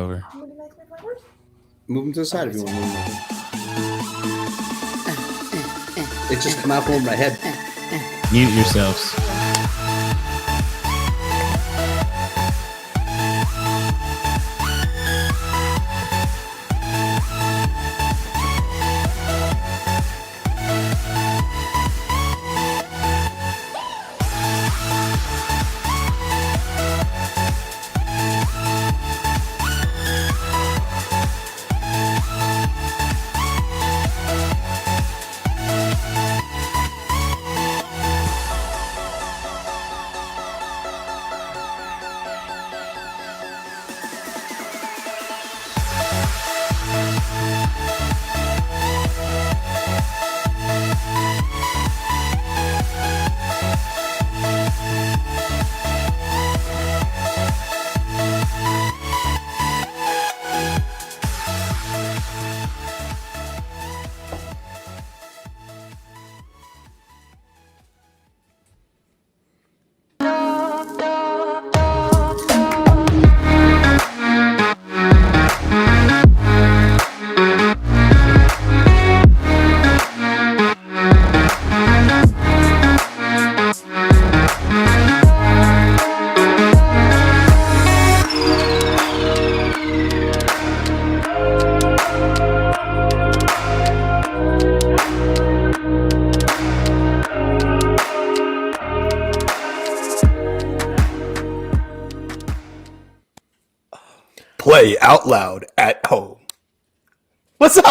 Over. Move them to the side if you want to move them. It just come out over my head. Mute yourselves. Play out loud at home. What's up?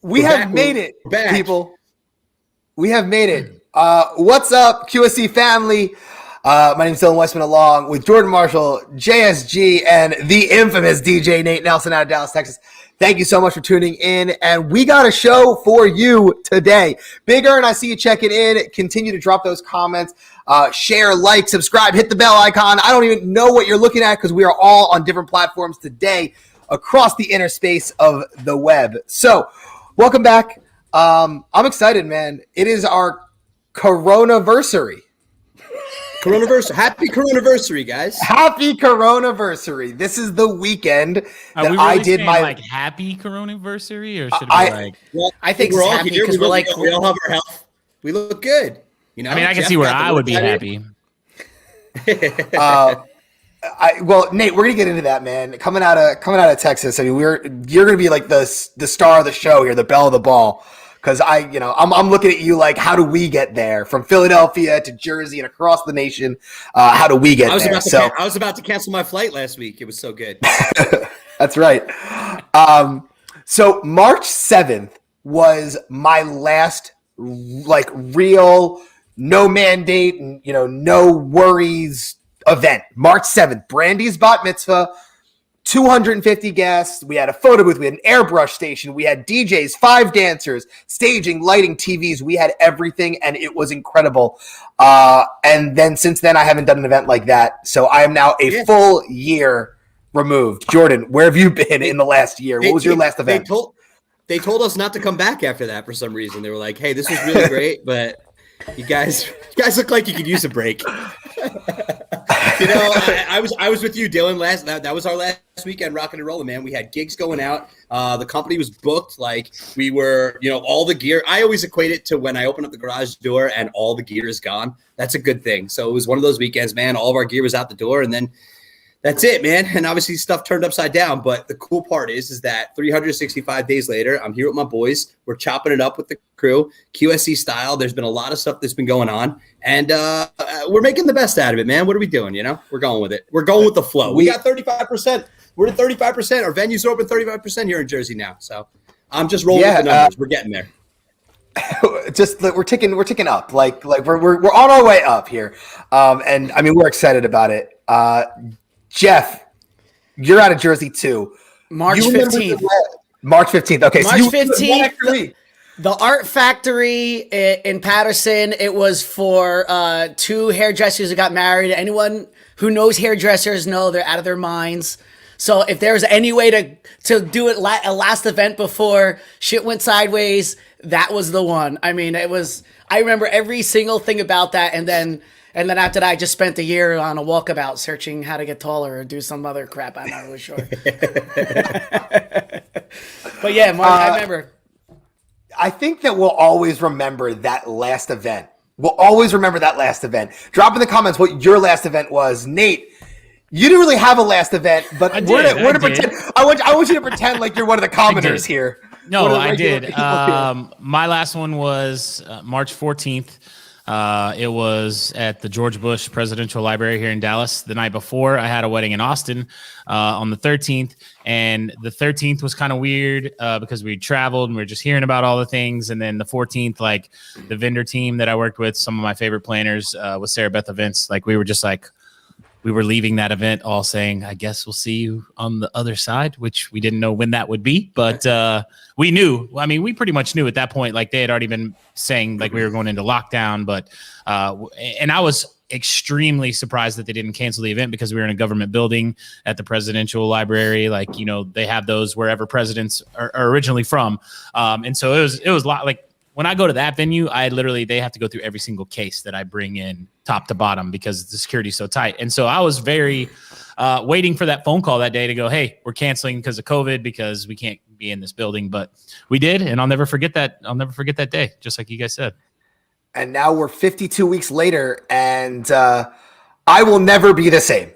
We have made it, people. We have made it. What's up, QSC family? My name is Dylan Weisma, along with Jordan Marshall, JSG, and the infamous DJ Nate Nelson out of Dallas, Texas. Thank you so much for tuning in, and we got a show for you today. Big Earn, I see you checking in. Continue to drop those comments. Share, like, subscribe, hit the bell icon. I don't even know what you're looking at because we are all on different platforms today across the inner space of the web. So, welcome back. I'm excited, man. It is our Coronaversary. Happy Coronaversary, guys. Happy Coronaversary. This is the weekend that I did my like happy Coronaversary, or should it be like? Well, I think we're all happy because we're like we all have our health. We look good. You know, I mean, I can see where I would be happy. Well, Nate, we're gonna get into that, man. Coming out of Texas, I mean, you're gonna be like the star of the show here, the belle of the ball. Because I'm looking at you like, how do we get there from Philadelphia to Jersey and across the nation? How do we get there? I was about to cancel my flight last week. It was so good. That's right. So March 7th was my last like real no mandate and no worries event. March 7th, Brandy's bat mitzvah. 250 guests. We had a photo booth. We had an airbrush station. We had DJs, 5 dancers, staging, lighting, TVs. We had everything, and it was incredible. And then since then, I haven't done an event like that. So I am now a full year removed. Jordan, where have you been in the last year? What was your last event? They told us not to come back after that for some reason. They were like, "Hey, this was really great, but you guys look like you could use a break." I was with you, Dylan. That was our last weekend rocking and rolling, man. We had gigs going out. The company was booked. Like we were, all the gear. I always equate it to when I open up the garage door and all the gear is gone. That's a good thing. So it was one of those weekends, man. All of our gear was out the door, and then that's it, man. And obviously stuff turned upside down. But the cool part is that 365 days later, I'm here with my boys. We're chopping it up with the crew, QSC style. There's been a lot of stuff that's been going on. And we're making the best out of it, man. What are we doing, We're going with it. We're going with the flow. We got 35%. We're at 35%. Our venues are open 35% here in Jersey now. So I'm just rolling with the numbers. We're getting there. Just we're ticking up. Like we're on our way up here. And I mean, we're excited about it. Jeff, you're out of Jersey too. March 15th. March 15th. Okay. March 15th. The Art Factory in Patterson. It was for 2 hairdressers who got married. Anyone who knows hairdressers know they're out of their minds. So if there's any way to do it a last event before shit went sideways, that was the one. I mean, I remember every single thing about that. And then And then after that, I just spent a year on a walkabout searching how to get taller or do some other crap. I'm not really sure. But yeah, Mark, I remember. I think that we'll always remember that last event. We'll always remember that last event. Drop in the comments what your last event was. Nate, you didn't really have a last event, but we're to pretend. I want you to pretend like you're one of the commoners here. No, I did. My last one was March 14th. It was at the George Bush Presidential Library here in Dallas. The night before, I had a wedding in Austin on the 13th. And the 13th was kind of weird because we traveled and we were just hearing about all the things. And then the 14th, like the vendor team that I worked with, some of my favorite planners with Sarah Beth Events, like we were just like, we were leaving that event all saying, I guess we'll see you on the other side, which we didn't know when that would be. But we knew. I mean, we pretty much knew at that point, like they had already been saying like we were going into lockdown. But and I was extremely surprised that they didn't cancel the event because we were in a government building at the presidential library. Like, you know, they have those wherever presidents are originally from. And so it was a lot like, when I go to that venue, they have to go through every single case that I bring in top to bottom because the security is so tight. And so I was very waiting for that phone call that day to go, hey, we're canceling because of COVID because we can't be in this building. But we did. And I'll never forget that. I'll never forget that day, just like you guys said. And now we're 52 weeks later and I will never be the same.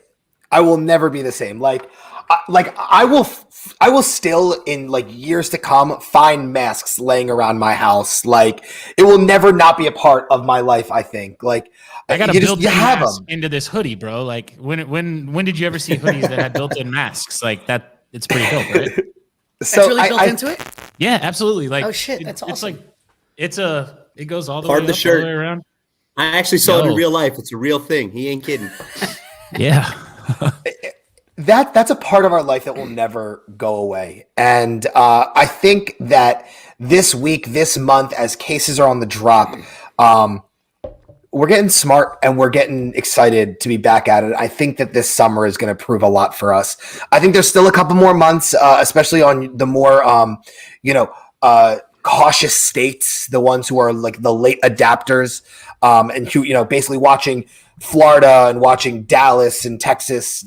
I will never be the same. I will still in like years to come find masks laying around my house. Like it will never not be a part of my life. I think like I got to build them into this hoodie, bro. Like when did you ever see hoodies that had built-in masks like that? It's pretty dope, right? So it's really built into it. Yeah, absolutely. Like oh shit, that's awesome. It's like it goes all the Part way of the up, shirt. all the way around. I actually saw it in real life. It's a real thing. He ain't kidding. Yeah. That's a part of our life that will never go away. And I think that this week, this month, as cases are on the drop, we're getting smart and we're getting excited to be back at it. I think that this summer is going to prove a lot for us. I think there's still a couple more months, especially on the more, cautious states, the ones who are like the late adapters, and who, basically watching Florida and watching Dallas and Texas,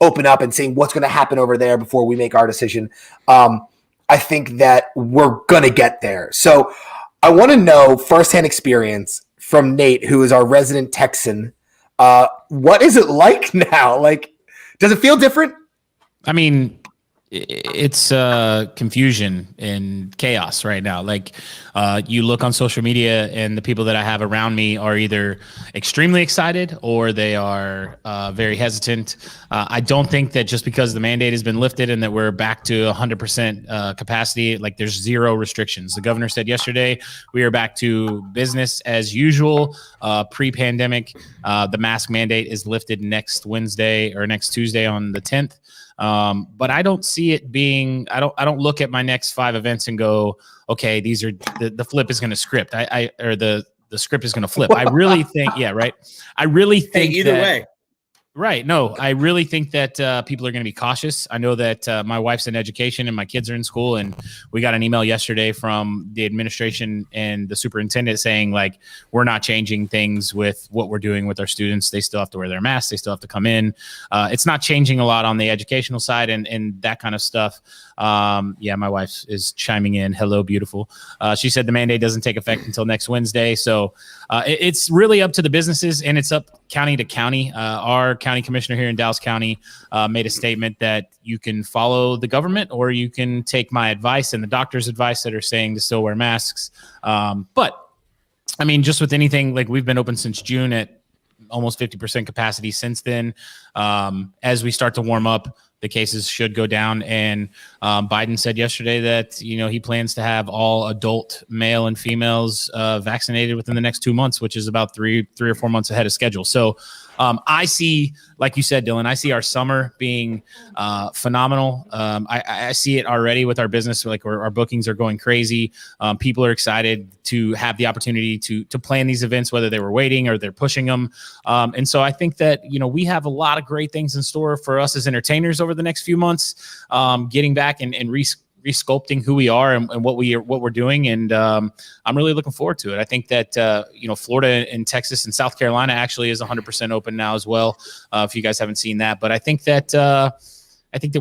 open up and seeing what's going to happen over there before we make our decision. I think that we're going to get there. So I want to know firsthand experience from Nate, who is our resident Texan. What is it like now? Like, does it feel different? I mean, it's confusion and chaos right now. Like you look on social media and the people that I have around me are either extremely excited or they are very hesitant. I don't think that just because the mandate has been lifted and that we're back to 100% capacity, like there's zero restrictions. The governor said yesterday we are back to business as usual pre-pandemic. The mask mandate is lifted next Wednesday or next Tuesday on the 10th. But I don't see it being, I don't look at my next 5 events and go, okay, these are the flip is going to script. The script is going to flip. I really think, yeah, right. I really think either way. Right. No, I really think that people are going to be cautious. I know that my wife's in education and my kids are in school, and we got an email yesterday from the administration and the superintendent saying, like, we're not changing things with what we're doing with our students. They still have to wear their masks. They still have to come in. It's not changing a lot on the educational side and that kind of stuff. Yeah, my wife is chiming in. Hello, beautiful. She said the mandate doesn't take effect until next Wednesday. So it's really up to the businesses, and it's up county to county. Our county commissioner here in Dallas County made a statement that you can follow the government or you can take my advice and the doctor's advice that are saying to still wear masks. But I mean, just with anything, like we've been open since June at almost 50% capacity since then. As we start to warm up, the cases should go down. And Biden said yesterday that, he plans to have all adult male and females vaccinated within the next 2 months, which is about three or 4 months ahead of schedule. So I see, like you said, Dylan, I see our summer being phenomenal. I see it already with our business. Like our bookings are going crazy. People are excited to have the opportunity to plan these events, whether they were waiting or they're pushing them. And so I think that, we have a lot of great things in store for us as entertainers over the next few months, getting back and resculpting who we are and what we're doing. And I'm really looking forward to it. I think that, Florida and Texas and South Carolina actually is 100% open now as well. If you guys haven't seen that, but I think that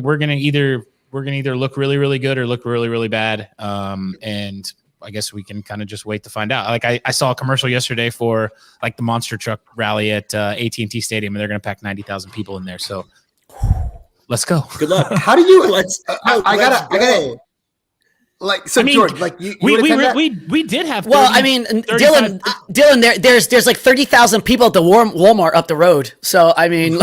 we're going to either look really, really good or look really, really bad. And I guess we can kind of just wait to find out. Like I saw a commercial yesterday for like the monster truck rally at AT&T Stadium, and they're going to pack 90,000 people in there. So let's go. Good luck. How do you? I gotta. Like so, George. Like we did have. Well, I mean, Dylan, there's like 30,000 people at the Walmart up the road. So I mean,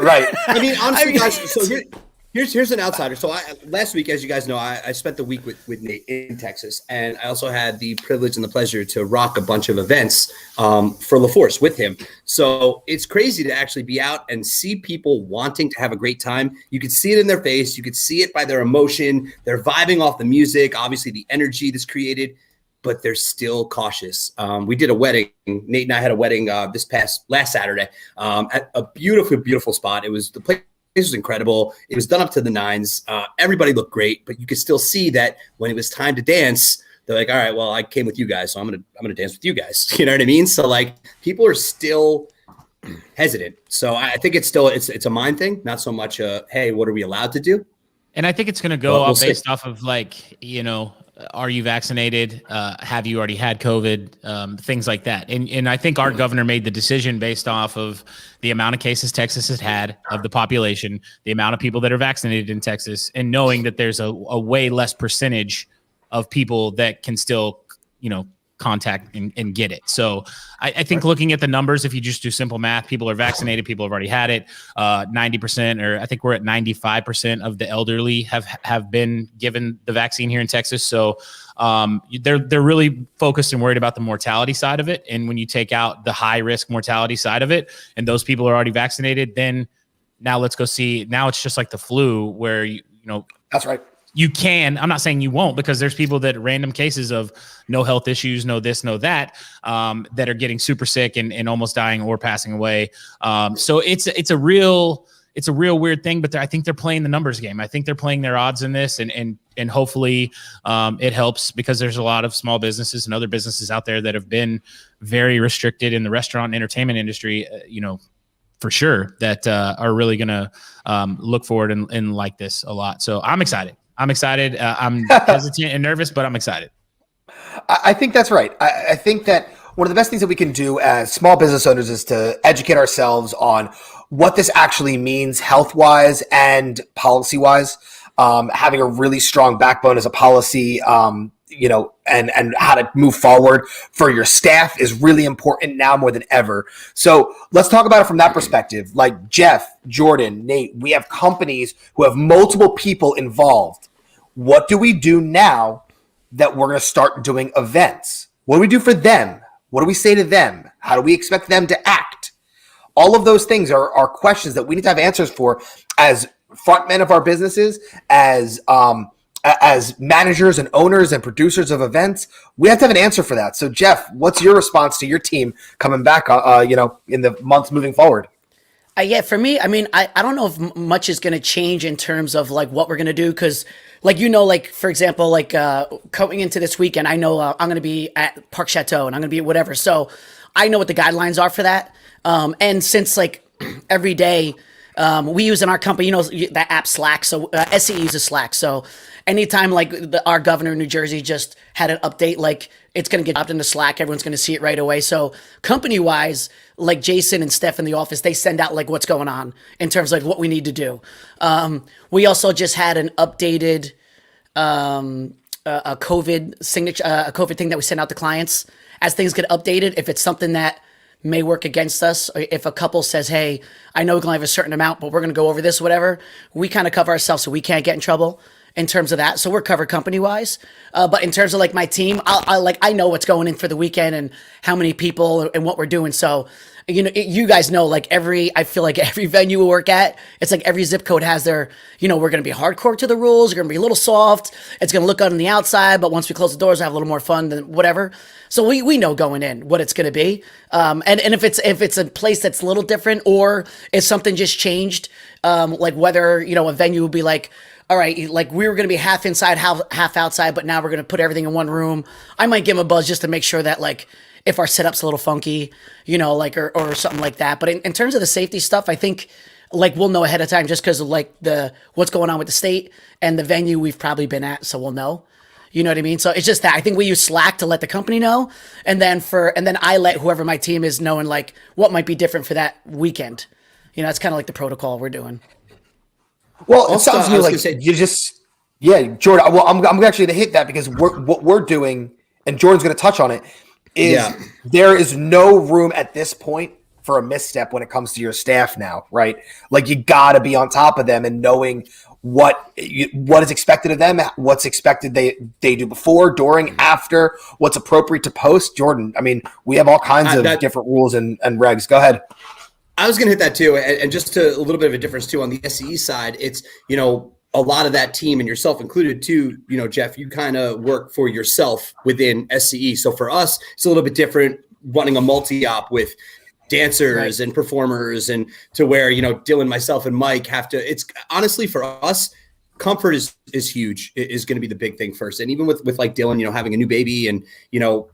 right. I mean, honestly, guys. So here's an outsider. So last week, as you guys know, I spent the week with Nate in Texas, and I also had the privilege and the pleasure to rock a bunch of events for La Force with him. So it's crazy to actually be out and see people wanting to have a great time. You could see it in their face. You could see it by their emotion. They're vibing off the music, obviously the energy that's created, but they're still cautious. We did a wedding. Nate and I had a wedding last Saturday at a beautiful, beautiful spot. It was the place. This was incredible. It was done up to the nines. Everybody looked great, but you could still see that when it was time to dance, they're like, all right, well, I came with you guys, so I'm gonna dance with you guys. You know what I mean? So like people are still hesitant. So I think it's a mind thing, not so much hey, what are we allowed to do? And I think it's gonna go based off of like, are you vaccinated? Have you already had COVID? Things like that. And I think our governor made the decision based off of the amount of cases Texas has had of the population, the amount of people that are vaccinated in Texas, and knowing that there's a way less percentage of people that can still, contact and get it. So I think looking at the numbers, if you just do simple math, people are vaccinated, people have already had it. 90%, or I think we're at 95% of the elderly have been given the vaccine here in Texas. So they're really focused and worried about the mortality side of it. And when you take out the high risk mortality side of it, and those people are already vaccinated, then now let's go see. Now it's just like the flu where that's right. You can, I'm not saying you won't, because there's people that random cases of no health issues, no this, no that, that are getting super sick and almost dying or passing away. So it's a real weird thing, but I think they're playing the numbers game. I think they're playing their odds in this, and hopefully it helps, because there's a lot of small businesses and other businesses out there that have been very restricted in the restaurant and entertainment industry, for sure, that are really going to look forward and like this a lot. So I'm excited. I'm hesitant and nervous, but I'm excited. I think that's right. I think that one of the best things that we can do as small business owners is to educate ourselves on what this actually means health-wise and policy-wise. Having a really strong backbone as a policy, and how to move forward for your staff is really important now more than ever. So let's talk about it from that perspective. Like Jeff, Jordan, Nate, we have companies who have multiple people involved. What do we do now that we're going to start doing events? What do we do for them? What do we say to them? How do we expect them to act? All of those things are questions that we need to have answers for as frontmen of our businesses, as managers and owners and producers of events. We have to have an answer for that. So Jeff, what's your response to your team coming back, in the months moving forward? Yeah, for me, I mean, I don't know if much is going to change in terms of like what we're going to do. Cause for example, coming into this weekend, I know I'm going to be at Park Chateau and I'm going to be at whatever. So I know what the guidelines are for that. And since every day, we use in our company, that app Slack. So SCE uses Slack. So anytime our governor in New Jersey just had an update, it's going to get dropped into Slack. Everyone's going to see it right away. So company wise, Jason and Steph in the office, they send out what's going on in terms of what we need to do. We also just had an updated a COVID signature, a COVID thing that we send out to clients as things get updated. If it's something that may work against us, or if a couple says, hey, I know we can only have a certain amount, but we're going to go over this, whatever, we kind of cover ourselves so we can't get in trouble in terms of that. So we're covered company wise. But in terms of my team, I know what's going in for the weekend and how many people and what we're doing. So, you guys know, I feel like every venue we work at, it's every zip code has their, we're going to be hardcore to the rules. We're going to be a little soft. It's going to look good on the outside, but once we close the doors, I have a little more fun than whatever. So we know going in what it's going to be. And if it's a place that's a little different, or if something just changed, whether, a venue would be all all right, like we were going to be half inside, half outside, but now we're going to put everything in one room. I might give him a buzz just to make sure that like if our setup's a little funky, you know, like or something like that. But in terms of the safety stuff, I think like we'll know ahead of time just because of like what's going on with the state and the venue we've probably been at, so we'll know. You know what I mean? So it's just that I think we use Slack to let the company know, and then I let whoever my team is know and like what might be different for that weekend. You know, that's kind of like the protocol we're doing. Well, it sounds to me like Jordan. Well, I'm actually going to hit that because what we're doing, and Jordan's going to touch on it, is there is no room at this point for a misstep when it comes to your staff now, right? Like you got to be on top of them and knowing what is expected of them, what's expected they do before, during, after, what's appropriate to post. Jordan, I mean, we have all kinds of different rules and regs. Go ahead. I was going to hit that too. And just a little bit of a difference too on the SCE side, it's, you know, a lot of that team and yourself included too, you know, Jeff, you kind of work for yourself within SCE. So for us, it's a little bit different running a multi-op with dancers and performers, and to where, you know, Dylan, myself, and Mike have to, it's honestly for us, comfort is huge, is going to be the big thing first. And even with like Dylan, you know, having a new baby and, you know,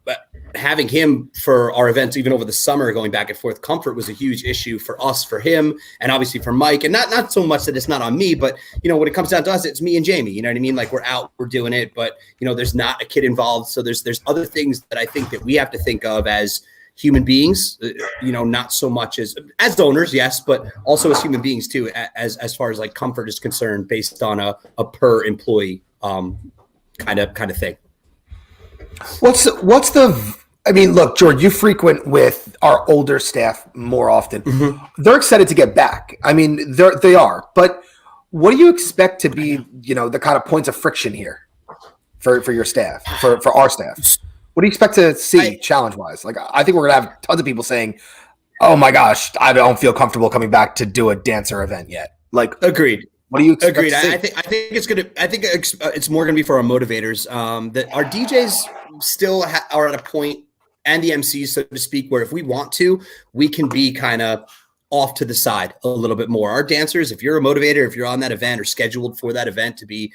having him for our events, even over the summer, going back and forth, comfort was a huge issue for us, for him, and obviously for Mike. And not so much that it's not on me, but, you know, when it comes down to us, it's me and Jamie, you know what I mean? Like we're out, we're doing it, but, you know, there's not a kid involved. So there's other things that I think that we have to think of as human beings, you know, not so much as donors, yes, but also as human beings too, as far as like comfort is concerned, based on a per employee kind of thing. What's the? I mean, look, George, you frequent with our older staff more often. Mm-hmm. They're excited to get back. I mean, they are. But what do you expect to be, you know, the kind of points of friction here for your staff, for our staff? What do you expect to see challenge-wise? Like, I think we're going to have tons of people saying, oh, my gosh, I don't feel comfortable coming back to do a dancer event yet. Like, agreed. What do you expect to see? I think it's more going to be for our motivators. That our DJs still are at a point, and the MCs, so to speak, where if we want to, we can be kind of off to the side a little bit more. Our dancers, if you're a motivator, if you're on that event or scheduled for that event to be,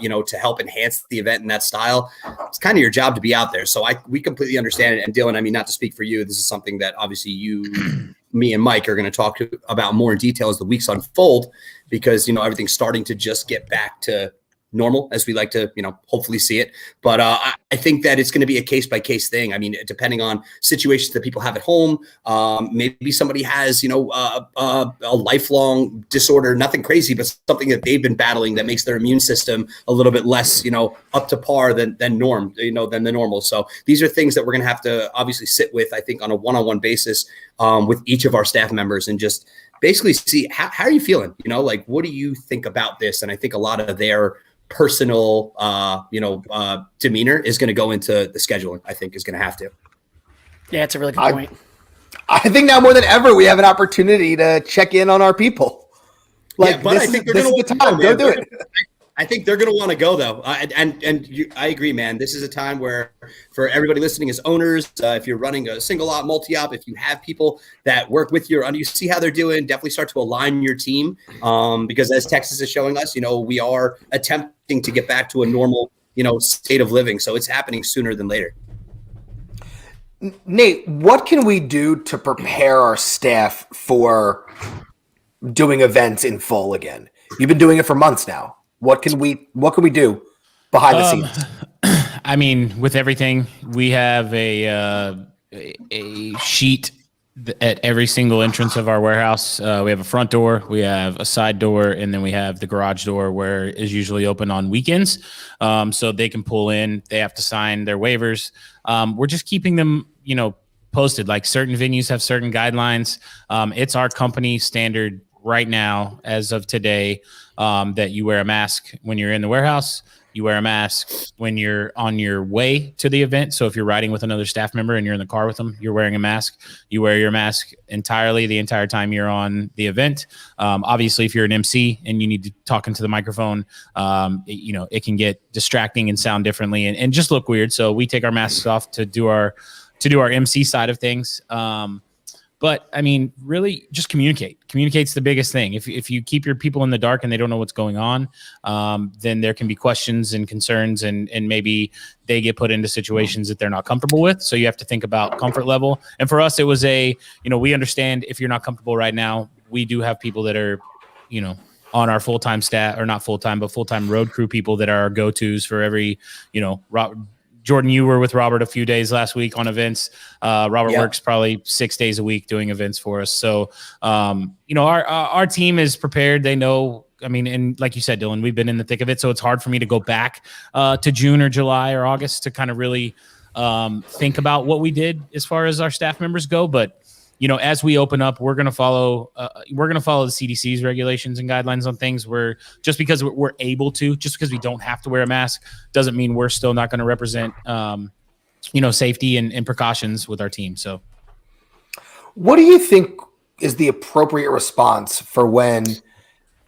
you know, to help enhance the event in that style, it's kind of your job to be out there. So we completely understand it. And Dylan, I mean, not to speak for you, this is something that obviously me and Mike are going to talk about more in detail as the weeks unfold, because, you know, everything's starting to just get back to normal, as we like to, you know, hopefully see it. But I think that it's going to be a case-by-case thing. I mean, depending on situations that people have at home, maybe somebody has, you know, a lifelong disorder, nothing crazy, but something that they've been battling that makes their immune system a little bit less, you know, up to par than the normal. So these are things that we're going to have to obviously sit with, I think, on a one-on-one basis with each of our staff members, and just basically see how are you feeling? You know, like, what do you think about this? And I think a lot of their personal, demeanor is going to go into the scheduling. I think is going to have to. Yeah, it's a really good point. I think now more than ever, we have an opportunity to check in on our people. Like, yeah, but I think they're going to time. Go do it. I think they're going to want to go though. I agree, man. This is a time where, for everybody listening as owners, if you're running a single op, multi-op, if you have people that work with you, or you see how they're doing, definitely start to align your team. Because as Texas is showing us, you know, we are attempting to get back to a normal, you know, state of living. So it's happening sooner than later. Nate, what can we do to prepare our staff for doing events in full again? You've been doing it for months now. What can we do behind the scenes? I mean, with everything, we have a sheet at every single entrance of our warehouse. We have a front door, we have a side door, and then we have the garage door, where is usually open on weekends. So they can pull in, they have to sign their waivers. We're just keeping them, you know, posted. Like, certain venues have certain guidelines. It's our company standard right now, as of today, that you wear a mask when you're in the warehouse. You wear a mask when you're on your way to the event. So if you're riding with another staff member and you're in the car with them, you're wearing a mask. You wear your mask entirely the entire time you're on the event. Obviously, if you're an MC and you need to talk into the microphone, you know, it can get distracting and sound differently and just look weird. So we take our masks off to do our MC side of things. But But I mean, really just communicate's the biggest thing. If you keep your people in the dark and they don't know what's going on, then there can be questions and concerns, and maybe they get put into situations that they're not comfortable with. So you have to think about comfort level. And for us, it was we understand if you're not comfortable right now, we do have people that are, on our full-time staff, or not full-time, but full-time road crew people that are our go-tos for every, Jordan, you were with Robert a few days last week on events. Robert works probably 6 days a week doing events for us. So, our team is prepared. They know, and like you said, Dylan, we've been in the thick of it. So it's hard for me to go back to June or July or August to kind of really think about what we did as far as our staff members go. But as we open up, we're going to follow the CDC's regulations and guidelines on things. Just because we're able to, just because we don't have to wear a mask, doesn't mean we're still not going to represent, safety and precautions with our team. So, what do you think is the appropriate response for when,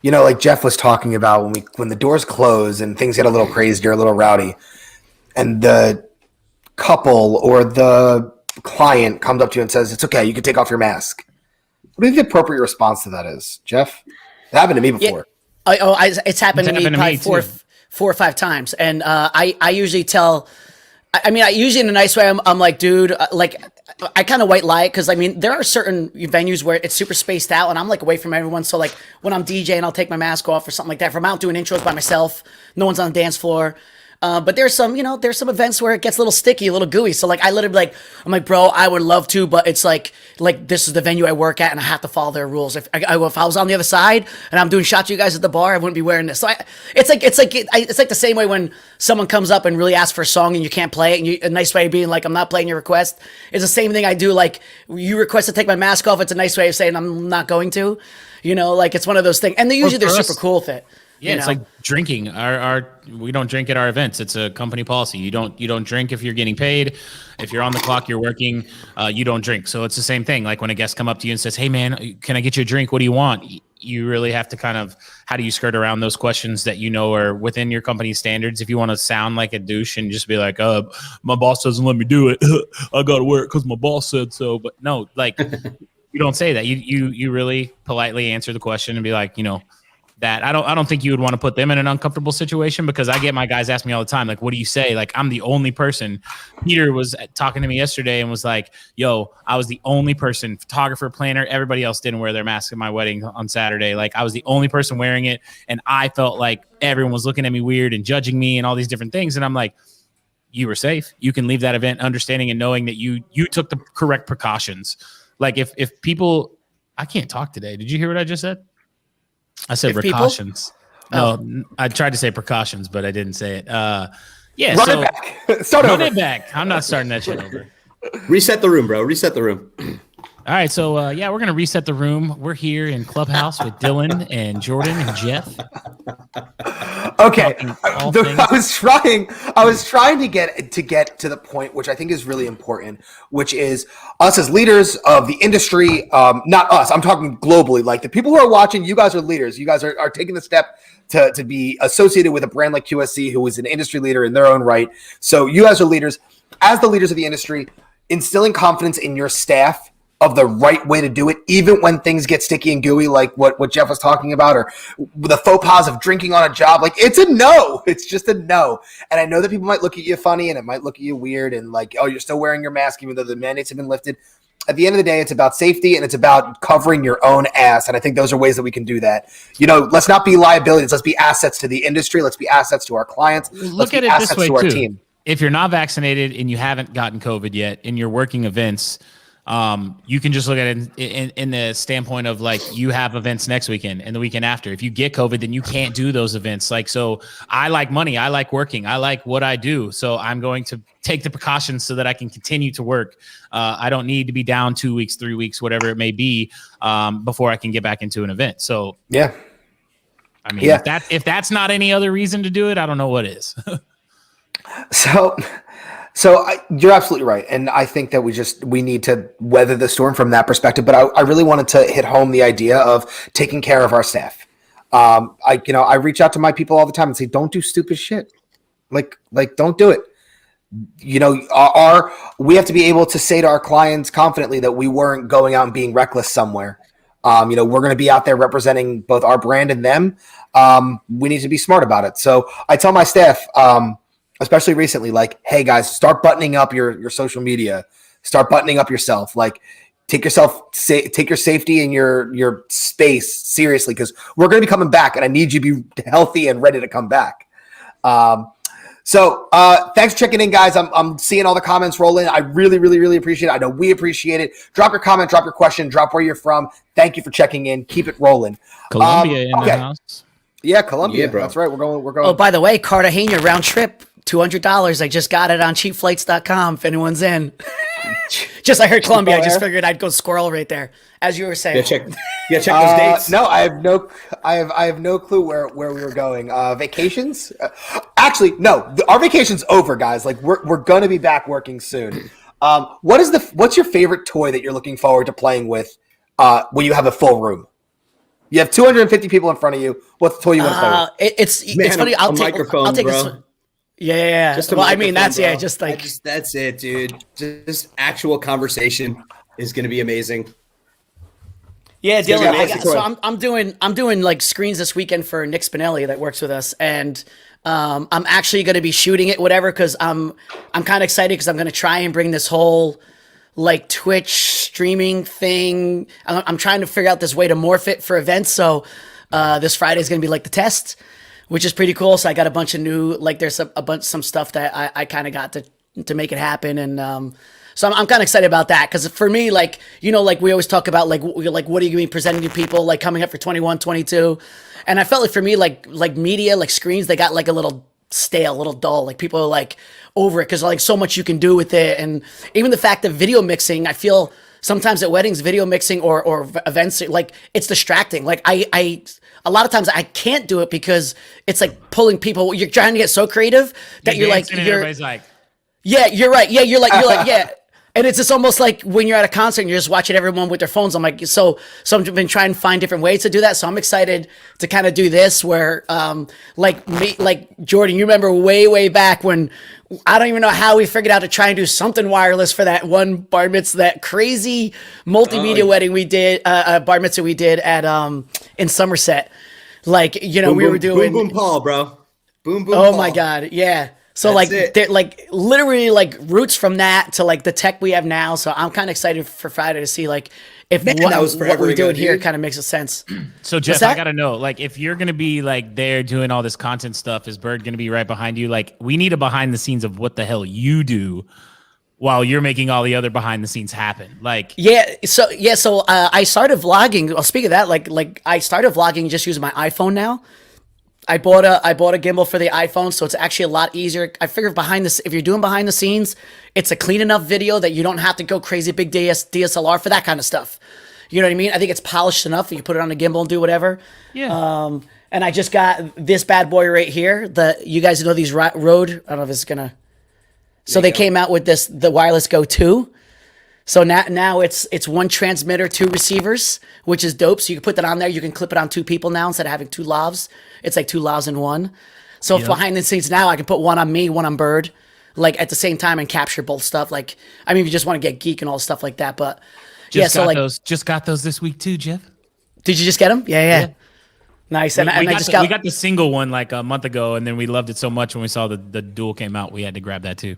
like Jeff was talking about, when the doors close and things get a little crazy or a little rowdy, and the couple or the client comes up to you and says, it's okay, you can take off your mask. What do you think the appropriate response to that is, Jeff? It happened to me before. It's happened to me probably four or five times. And I usually tell, I usually in a nice way, I'm like, dude, I kind of white lie, because there are certain venues where it's super spaced out and I'm like away from everyone. So like when I'm DJing, I'll take my mask off or something like that. If I'm out doing intros by myself, no one's on the dance floor. But there's some events where it gets a little sticky, a little gooey. So like I literally I'm like, bro, I would love to, but it's like this is the venue I work at and I have to follow their rules. If I was on the other side and I'm doing shots to you guys at the bar, I wouldn't be wearing this. So it's like the same way when someone comes up and really asks for a song and you can't play it, and a nice way of being like, I'm not playing your request. It's the same thing I do. Like, you request to take my mask off, it's a nice way of saying I'm not going to. It's one of those things. And they're super cool with it. Yeah, it's like drinking. We don't drink at our events. It's a company policy. You don't drink if you're getting paid. If you're on the clock, you're working. You don't drink. So it's the same thing. Like when a guest come up to you and says, "Hey, man, can I get you a drink? What do you want?" You really have to kind of, how do you skirt around those questions that are within your company's standards? If you want to sound like a douche and just be like, my boss doesn't let me do it. I got to wear it because my boss said so. But no, like you don't say that. You really politely answer the question and be like, that I don't think you would want to put them in an uncomfortable situation, because I get my guys ask me all the time, like, what do you say? Like, I'm the only person. Peter was talking to me yesterday and was like, yo, I was the only person, photographer, planner, everybody else didn't wear their mask at my wedding on Saturday. Like, I was the only person wearing it. And I felt like everyone was looking at me weird and judging me and all these different things. And I'm like, you were safe. You can leave that event understanding and knowing that you took the correct precautions. Like if people, I can't talk today. Did you hear what I just said? I said precautions. No, I tried to say precautions, but I didn't say it. Run it back. Run it back. I'm not starting that shit over. Reset the room, bro. Reset the room. All right, so we're gonna reset the room. We're here in Clubhouse with Dylan and Jordan and Jeff. Okay, I was trying to get to the point, which I think is really important, which is us as leaders of the industry. Not us. I'm talking globally. Like the people who are watching, you guys are leaders. You guys are taking the step to be associated with a brand like QSC, who is an industry leader in their own right. So you guys are leaders. As the leaders of the industry, instilling confidence in your staff of the right way to do it, even when things get sticky and gooey, like what Jeff was talking about, or the faux pas of drinking on a job. Like, it's a no. It's just a no. And I know that people might look at you funny and it might look at you weird and like, oh, you're still wearing your mask even though the mandates have been lifted. At the end of the day, it's about safety and it's about covering your own ass. And I think those are ways that we can do that. Let's not be liabilities. Let's be assets to the industry. Let's be assets to our clients. Look at it this way, too. Team. If you're not vaccinated and you haven't gotten COVID yet and you're working events, you can just look at it in the standpoint of like, you have events next weekend and the weekend after. If you get COVID, then you can't do those events. Like, so I like money. I like working. I like what I do. So I'm going to take the precautions so that I can continue to work. I don't need to be down 2 weeks, 3 weeks, whatever it may be, before I can get back into an event. So, yeah, I mean, if that's not any other reason to do it, I don't know what is. So you're absolutely right. And I think that we need to weather the storm from that perspective. But I really wanted to hit home the idea of taking care of our staff. I reach out to my people all the time and say, don't do stupid shit. Like don't do it. we have to be able to say to our clients confidently that we weren't going out and being reckless somewhere. We're going to be out there representing both our brand and them. We need to be smart about it. So I tell my staff, especially recently, like, hey guys, start buttoning up your social media, start buttoning up yourself. Like, take your safety and your space seriously, because we're going to be coming back, and I need you to be healthy and ready to come back. So thanks for checking in, guys. I'm seeing all the comments roll in. I really, really, really appreciate it. I know we appreciate it. Drop your comment, drop your question, drop where you're from. Thank you for checking in. Keep it rolling. Columbia in the house. Yeah, Columbia. Yeah, bro. That's right. We're going. Oh, by the way, Cartagena round trip, $200. I just got it on cheapflights.com if anyone's in. I heard Columbia. I just figured I'd go squirrel right there, as you were saying. Check those dates. No, I have no clue where we were going. Vacations? Actually, no. Our vacation's over, guys. Like, we're gonna be back working soon. What's your favorite toy that you're looking forward to playing with when you have a full room? You have 250 people in front of you. What's the toy you want to play with? It's funny. I'll take bro. this. Yeah. That's it, dude. Just actual conversation is going to be amazing. Yeah, Dylan. I'm doing like screens this weekend for Nick Spinelli that works with us, and I'm actually going to be shooting it, whatever, because I'm kind of excited because I'm going to try and bring this whole like Twitch streaming thing. I'm trying to figure out this way to morph it for events. So this Friday is going to be like the test, which is pretty cool. So I got a bunch of new, like there's some stuff that I kind of got to make it happen. And so I'm kind of excited about that. Cause for me, like, like we always talk about, like what are you going to be presenting to people, like coming up for 21, 22. And I felt like for me, like media, like screens, they got like a little stale, a little dull. Like people are like over it. Cause like so much you can do with it. And even the fact that video mixing, I feel sometimes at weddings, video mixing or events, like it's distracting. Like a lot of times I can't do it because it's like pulling people. You're trying to get so creative that everybody's like, yeah, you're right. Yeah, you're like, yeah. And it's just almost like when you're at a concert and you're just watching everyone with their phones. I'm like, so I've been trying to find different ways to do that. So I'm excited to kind of do this where, like Jordan, you remember way back when I don't even know how we figured out to try and do something wireless for that one bar mitzvah, that crazy multimedia wedding we did, bar mitzvah we did at, in Somerset. Like, we were doing boom, Paul, bro. Boom, oh Paul. my God. Yeah. So they're like literally like roots from that to like the tech we have now. So I'm kind of excited for Friday to see like if what we're doing here kind of makes a sense. So Jeff, I gotta know, like if you're gonna be like there doing all this content stuff, is Bird gonna be right behind you? Like we need a behind the scenes of what the hell you do while you're making all the other behind the scenes happen. Like So I started vlogging. Well, speaking of that, like I started vlogging just using my iPhone now. I bought a gimbal for the iPhone, so it's actually a lot easier. I figure if you're doing behind the scenes, it's a clean enough video that you don't have to go crazy big DSLR for that kind of stuff. You know what I mean? I think it's polished enough that you put it on a gimbal and do whatever. Yeah. And I just got this bad boy right here. You guys know these Rode. I don't know if it's gonna. So they came out with the Wireless Go 2. So now it's one transmitter, 2 receivers, which is dope. So you can put that on there. You can clip it on 2 people now instead of having 2 lavs. It's like 2 lavs in one. So behind the scenes now, I can put one on me, one on Bird, like at the same time and capture both stuff. Like, I mean, if you just want to get geek and all stuff like that, but just got those this week too, Jeff. Did you just get them? Yeah. Nice. And we got the single one like a month ago, and then we loved it so much when we saw the dual came out, we had to grab that too.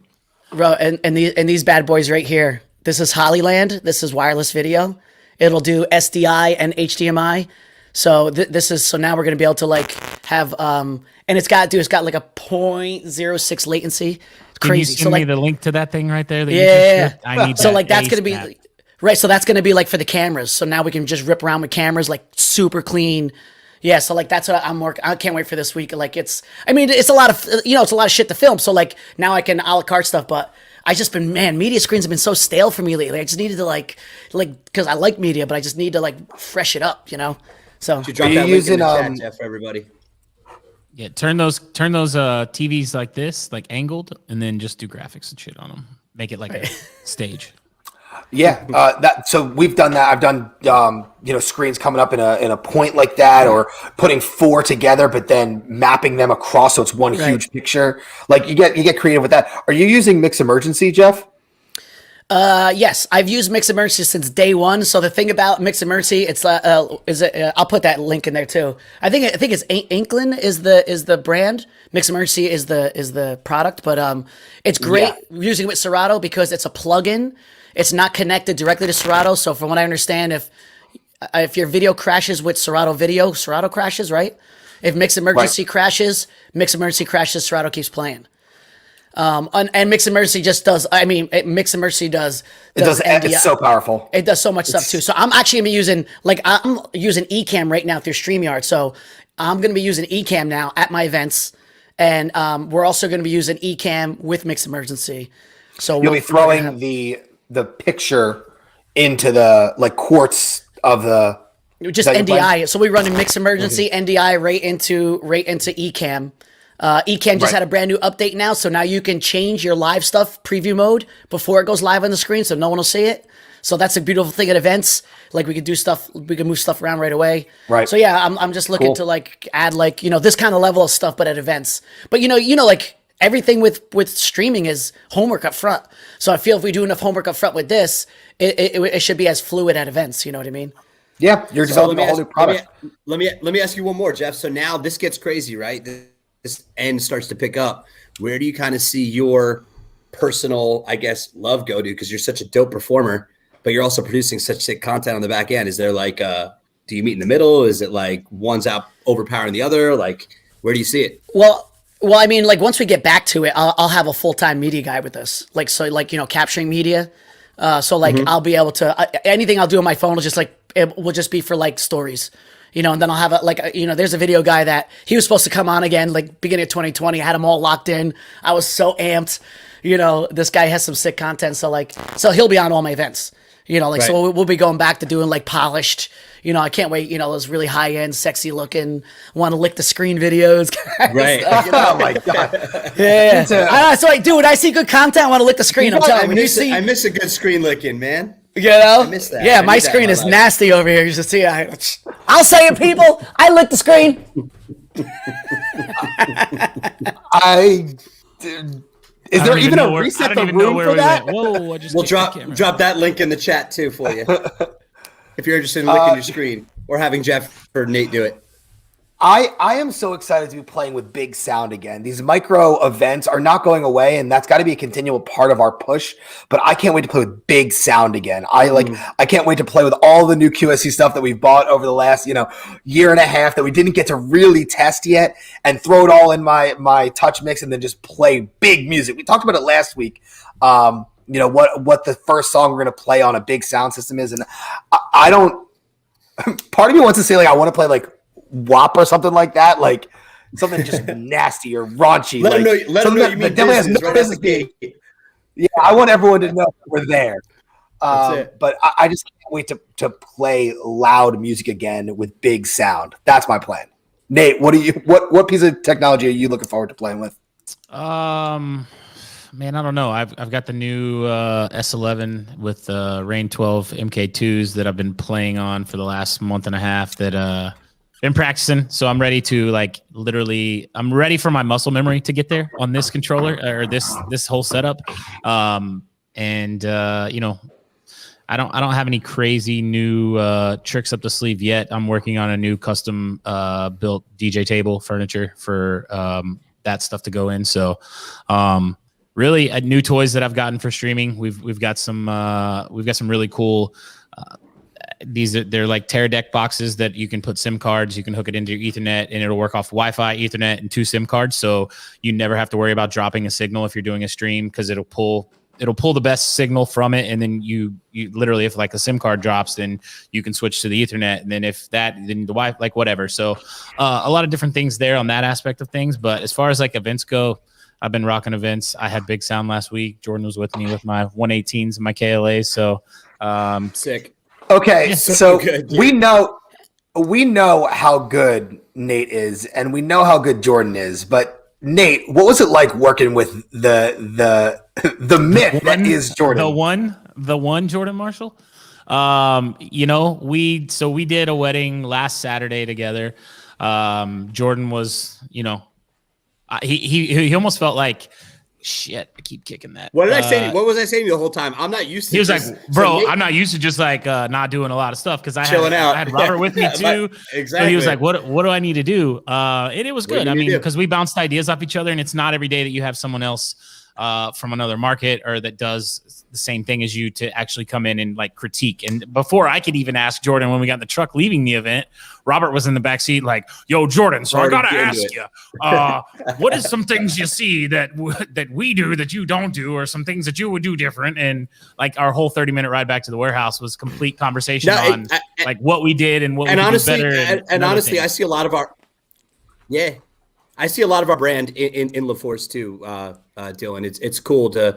Bro, and these bad boys right here. This is Hollyland. This is wireless video. It'll do SDI and HDMI. So now we're gonna be able to like have and it's got like a 0.06 latency. It's crazy. Can you send me the link to that thing right there? Yeah. I need. So like that's gonna be right. So that's gonna be like for the cameras. So now we can just rip around with cameras like super clean. Yeah, so like that's what I'm working. I can't wait for this week. Like it's a lot of it's a lot of shit to film. So like now I can a la carte stuff, but I just been media screens have been so stale for me lately. I just needed to like because I like media, but I just need to like fresh it up, So you drop that link in the chat, Jeff, for everybody. Yeah, turn those TVs like this, like angled, and then just do graphics and shit on them. Make it like a stage. Yeah, so we've done that. I've done screens coming up in a point like that, or putting 4 together, but then mapping them across so it's one huge picture. Like you get creative with that. Are you using Mix Emergency, Jeff? Yes, I've used Mix Emergency since day one. So the thing about Mix Emergency, it's I'll put that link in there too. I think it's Inkland is the brand. Mix Emergency is the product, but it's great using it with Serato because it's a plugin. It's not connected directly to Serato. So from what I understand, if your video crashes with Serato video, Serato crashes, right? If Mix Emergency crashes, Serato keeps playing. And Mix Emergency just does. I mean, Mix Emergency does. It's so powerful. It does so much stuff too. So I'm actually gonna be using I'm using Ecamm right now through StreamYard. So I'm gonna be using Ecamm now at my events, and we're also gonna be using Ecamm with Mix Emergency. So you'll be throwing the picture into the quartz of the just NDI. So we run a Mix Emergency NDI right into Ecamm. Ecamm just had a brand new update now, so now you can change your live stuff preview mode before it goes live on the screen, so no one will see it. So that's a beautiful thing at events. Like we can move stuff around right away. Right. So yeah, I'm just looking to add this kind of level of stuff, but at events. But everything with streaming is homework up front. So I feel if we do enough homework up front with this, it should be as fluid at events. You know what I mean? Yeah, you're developing a whole new product. Let me ask you one more, Jeff. So now this gets crazy, right? This end starts to pick up. Where do you kind of see your personal, I guess, love go to? Because you're such a dope performer, but you're also producing such sick content on the back end. Is there do you meet in the middle? Is it like one's out overpowering the other? Like, where do you see it? Well, I mean, once we get back to it, I'll have a full-time media guy with this. Capturing media. I'll be able to anything I'll do on my phone will just be for stories. And then I'll have there's a video guy that he was supposed to come on again, beginning of 2020. I had him all locked in. I was so amped. This guy has some sick content. So he'll be on all my events, so we'll be going back to doing polished, I can't wait, those really high end, sexy looking, want to lick the screen videos. Right. Oh my God. Yeah. Dude, when I see good content, I want to lick the screen. I'm telling you. I miss a good screen licking, man. I miss that. Yeah, my screen is nasty over here. You should see. I'll say it, people. I licked the screen. Is there even a reset the room for that? Whoa! We'll drop that link in the chat too for you if you're interested in licking your screen or having Jeff or Nate do it. I am so excited to be playing with big sound again. These micro events are not going away, and that's got to be a continual part of our push. But I can't wait to play with big sound again. I can't wait to play with all the new QSC stuff that we've bought over the last year and a half that we didn't get to really test yet, and throw it all in my touch mix and then just play big music. We talked about it last week. What the first song we're gonna play on a big sound system is, and I don't. Part of me wants to say I want to play WAP or something like that, something just nasty or raunchy. Let them know you mean definitely has no business being. Yeah, I want everyone to know we're there. But I just can't wait to play loud music again with big sound. That's my plan. Nate, what piece of technology are you looking forward to playing with? Man, I don't know. I've got the new S11 with Rain 12 MK2s that I've been playing on for the last month and a half that been practicing, so I'm ready to I'm ready for my muscle memory to get there on this controller or this whole setup. I don't have any crazy new tricks up the sleeve yet. I'm working on a new custom built DJ table furniture for that stuff to go in. So really new toys that I've gotten for streaming. We've got some really cool they're like Teradek boxes that you can put SIM cards. You can hook it into your Ethernet, and it'll work off Wi-Fi, Ethernet, and 2 SIM cards. So you never have to worry about dropping a signal if you're doing a stream, because it'll pull the best signal from it. And then you literally, if a SIM card drops, then you can switch to the Ethernet. And then then the Wi-Fi, whatever. So a lot of different things there on that aspect of things. But as far as events go, I've been rocking events. I had big sound last week. Jordan was with me with my 118s and my KLAs. So sick. Okay, so good, we know how good Nate is, and we know how good Jordan is. But Nate, what was it like working with the myth that is Jordan? the one Jordan Marshall. We did a wedding last Saturday together. Jordan was, he almost felt like, shit, I keep kicking that. What did I say? What was I saying the whole time? I'm not used to. He was like, bro, I'm not used to just like not doing a lot of stuff because I had Robert with me too. Exactly. So he was like, what do I need to do? And it was good. I mean, because we bounced ideas off each other, and it's not every day that you have someone else from another market or that does the same thing as you to actually come in and like critique. And before I could even ask Jordan, when we got in the truck leaving the event, Robert was in the back seat like, yo, Jordan, so I got to ask you, what is some things you see that we do that you don't do, or some things that you would do different? And like our whole 30-minute ride back to the warehouse was complete conversation on like what we did and what we honestly, did better. And honestly, I see a lot of our, I see a lot of our brand in LaForce too, Dylan. It's cool to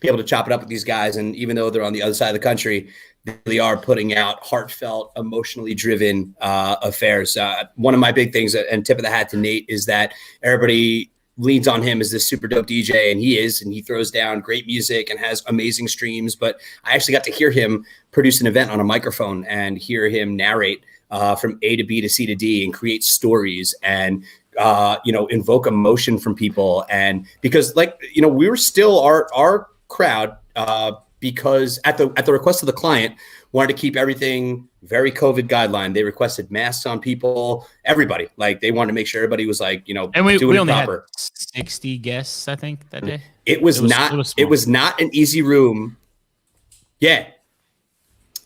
be able to chop it up with these guys. And even though they're on the other side of the country, they really are putting out heartfelt, emotionally driven affairs. One of my big things, and tip of the hat to Nate, is that everybody leans on him as this super dope DJ, and he throws down great music and has amazing streams. But I actually got to hear him produce an event on a microphone and hear him narrate from A to B to C to D and create stories and invoke emotion from people. And because we were still our crowd, because at the request of the client, wanted to keep everything very COVID guideline. They requested masks on people, everybody. Like they wanted to make sure everybody was like, and we only proper. Had 60 guests, I think, that day. It was not an easy room. Yeah.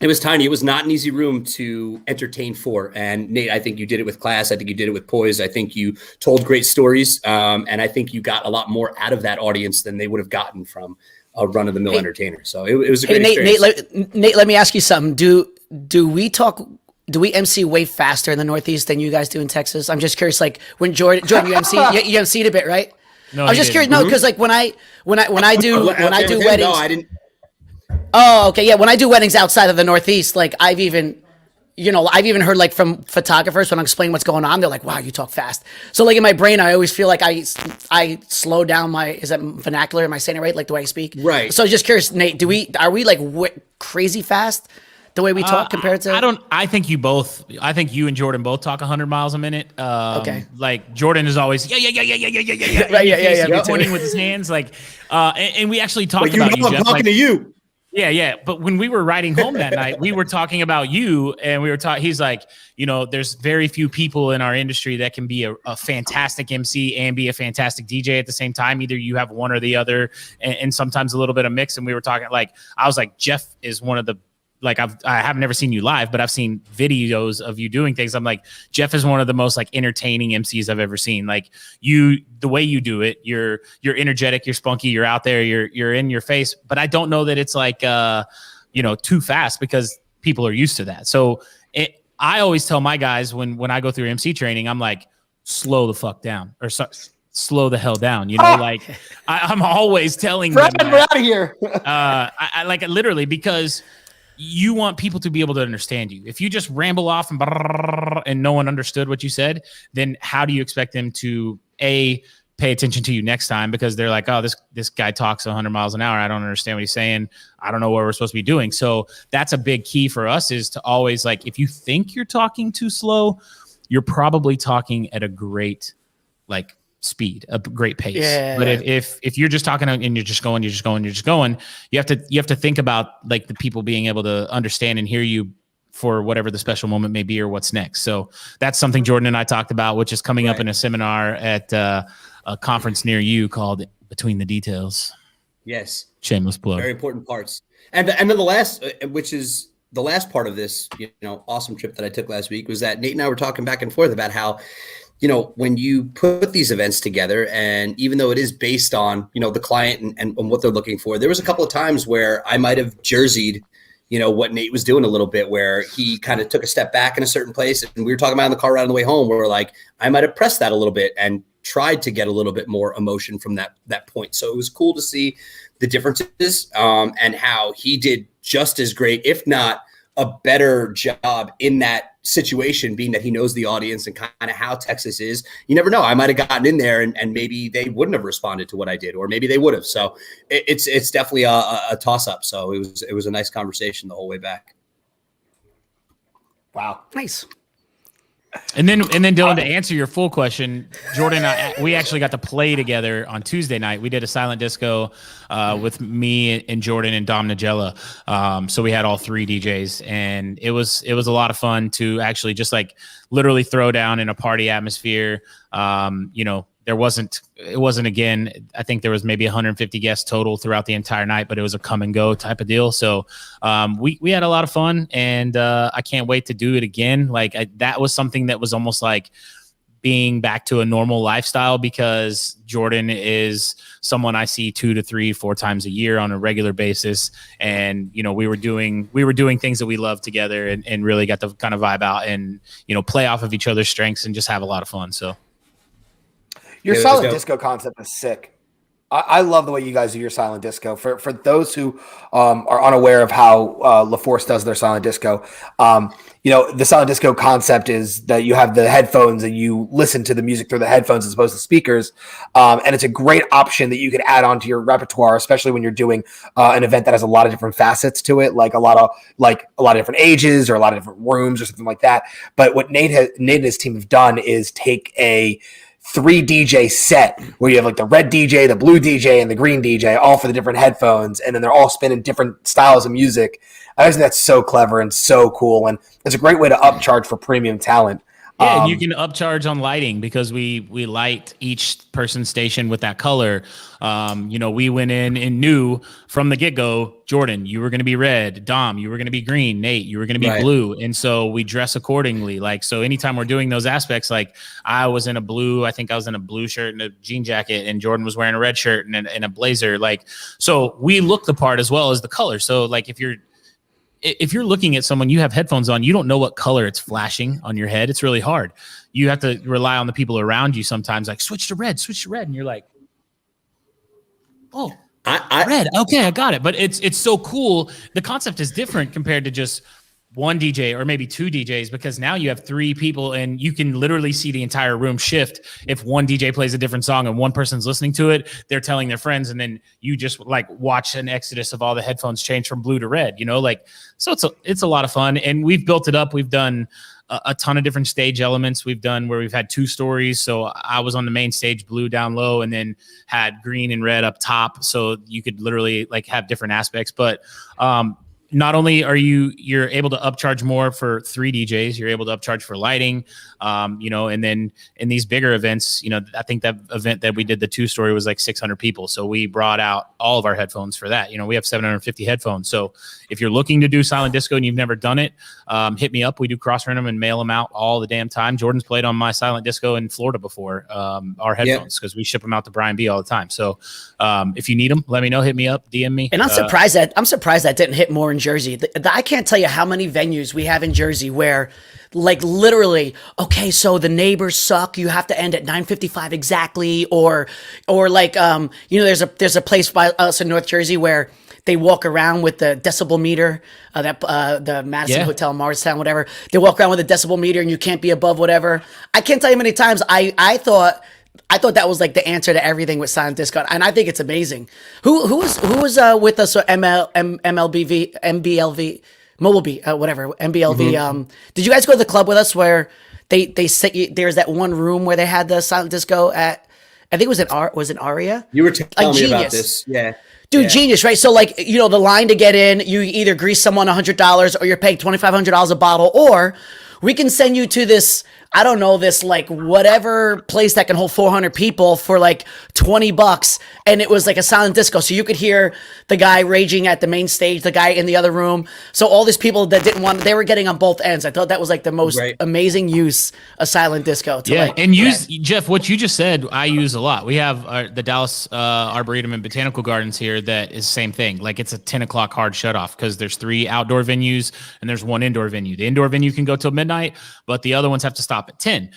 It was tiny. It was not an easy room to entertain for. And Nate, I think you did it with class. I think you did it with poise. I think you told great stories. And I think you got a lot more out of that audience than they would have gotten from a run-of-the-mill entertainer. So it was a great experience. Nate, let me ask you something. Do we MC way faster in the Northeast than you guys do in Texas? I'm just curious. Like when Jordan you MC'd a bit, right? No, I was just curious. No, because like when I do weddings, no, I didn't. Oh, okay, yeah. When I do weddings outside of the Northeast, like I've even heard like from photographers when I'm explaining what's going on, they're like, "Wow, you talk fast." So like in my brain, I always feel like I slow down is that vernacular? Am I saying it right? Like the way I speak, right? So just curious, Nate, are we like crazy fast the way we talk compared to? I think you and Jordan both talk 100 miles a minute. Okay. Like Jordan is always yeah. Right, yeah. Pointing with his hands, like, and we actually talked about you, I'm Jeff. talking to you. Yeah. But when we were riding home that night, we were talking about you, and we were talking. He's like, there's very few people in our industry that can be a fantastic MC and be a fantastic DJ at the same time. Either you have one or the other, and sometimes a little bit of mix. And we were talking I was like, Jeff is one of the. Like I have never seen you live, but I've seen videos of you doing things. I'm like, Jeff is one of the most like entertaining MCs I've ever seen. Like the way you do it, you're energetic, you're spunky, you're out there, you're in your face. But I don't know that it's like too fast because people are used to that. So I always tell my guys when I go through MC training, I'm like, slow the fuck down or slow the hell down. Like I'm always telling them. We're out of here. I like literally because. You want people to be able to understand you. If you just ramble off and no one understood what you said, then how do you expect them to pay attention to you next time? Because they're like, oh, this guy talks 100 miles an hour. I don't understand what he's saying. I don't know what we're supposed to be doing. So that's a big key for us is to always like, if you think you're talking too slow, you're probably talking at a great like speed, a great pace. Yeah. But if you're just talking and you're just going, you have to think about like the people being able to understand and hear you for whatever the special moment may be or what's next. So that's something Jordan and I talked about, which is coming up in a seminar at a conference near you called Between the Details. Yes. Shameless plug. Very important parts. And then the last, which is the last part of this, awesome trip that I took last week was that Nate and I were talking back and forth about how, when you put these events together, and even though it is based on, the client and what they're looking for, there was a couple of times where I might have jerseyed, what Nate was doing a little bit, where he kind of took a step back in a certain place. And we were talking about in the car ride on the way home, where we're like, I might have pressed that a little bit and tried to get a little bit more emotion from that point. So it was cool to see the differences and how he did just as great, if not a better job in that situation, being that he knows the audience and kind of how Texas is. You never know. I might have gotten in there and maybe they wouldn't have responded to what I did, or maybe they would have. So it's definitely a toss up. So it was a nice conversation the whole way back. Wow. Nice. And then Dylan, to answer your full question, Jordan and I, we actually got to play together on Tuesday night. We did a silent disco with me and Jordan and Dom Nagella. So we had all 3 DJs, and it was a lot of fun to actually just like literally throw down in a party atmosphere. It wasn't again, I think there was maybe 150 guests total throughout the entire night, but it was a come and go type of deal. So we had a lot of fun, and I can't wait to do it again. Like that was something that was almost like being back to a normal lifestyle, because Jordan is someone I see 2 to 3, 4 times a year on a regular basis. And, we were doing things that we love together, and really got to kind of vibe out and, play off of each other's strengths and just have a lot of fun. So. Your silent disco concept is sick. I love the way you guys do your silent disco. For those who are unaware of how LaForce does their silent disco, the silent disco concept is that you have the headphones and you listen to the music through the headphones as opposed to speakers. And it's a great option that you could add onto your repertoire, especially when you're doing an event that has a lot of different facets to it, like a lot of different ages or a lot of different rooms or something like that. But what Nate and his team have done is take a 3 DJ set where you have like the red DJ, the blue DJ, and the green DJ, all for the different headphones, and then they're all spinning different styles of music. I think that's so clever and so cool, and it's a great way to upcharge for premium talent. Yeah, and you can upcharge on lighting, because we light each person's station with that color. We went in and knew from the get-go, Jordan, you were going to be red. Dom, you were going to be green. Nate, you were going to be blue. And so we dress accordingly. Like, so anytime we're doing those aspects, like I was in a blue shirt and a jean jacket, and Jordan was wearing a red shirt and a blazer. Like, so we look the part as well as the color. So like if you're looking at someone, you have headphones on, you don't know what color it's flashing on your head. It's really hard. You have to rely on the people around you sometimes, like switch to red. And you're like, oh, red. Okay, I got it. But it's so cool. The concept is different compared to just one DJ or maybe 2 DJs, because now you have 3 people and you can literally see the entire room shift. If one DJ plays a different song and one person's listening to it, they're telling their friends, and then you just like watch an exodus of all the headphones change from blue to red, so it's a lot of fun. And we've built it up. We've done a ton of different stage elements. We've done where we've had 2 stories. So I was on the main stage, blue down low, and then had green and red up top. So you could literally like have different aspects, but, not only are you're able to upcharge more for 3 DJs, you're able to upcharge for lighting, and then in these bigger events, I think that event that we did, the 2-story, was like 600 people. So we brought out all of our headphones for that. We have 750 headphones. So if you're looking to do silent disco and you've never done it, hit me up. We do cross-rent them and mail them out all the damn time. Jordan's played on my silent disco in Florida before, our headphones, because we ship them out to Brian B all the time. So if you need them, let me know, hit me up, DM me. And I'm surprised that didn't hit more in Jersey. I can't tell you how many venues we have in Jersey where, like, literally, okay, so the neighbors suck, you have to end at 9:55 exactly, or like there's a place by us in North Jersey where they walk around with the decibel meter, the Madison Hotel, Morristown, whatever. They walk around with a decibel meter, and you can't be above whatever. I can't tell you how many times I thought that was like the answer to everything with silent disco, and I think it's amazing. Who was with us? MBLV, Mobile B, whatever, MBLV. Mm-hmm. Did you guys go to the club with us where they set you? There's that one room where they had the silent disco at. I think it was Aria. You were telling me about this, yeah. Dude, genius, right? So, like, the line to get in, you either grease someone $100 or you're paying $2,500 a bottle, or we can send you to this, I don't know, this like whatever place that can hold 400 people for like $20. And it was like a silent disco. So you could hear the guy raging at the main stage, the guy in the other room. So all these people that didn't want, they were getting on both ends. I thought that was like the most amazing use of silent disco. Jeff, what you just said, I use a lot. We have the Dallas Arboretum and Botanical Gardens here that is the same thing. Like it's a 10 o'clock hard shutoff because there's 3 outdoor venues and there's 1 indoor venue. The indoor venue can go till midnight, but the other ones have to stop at 10.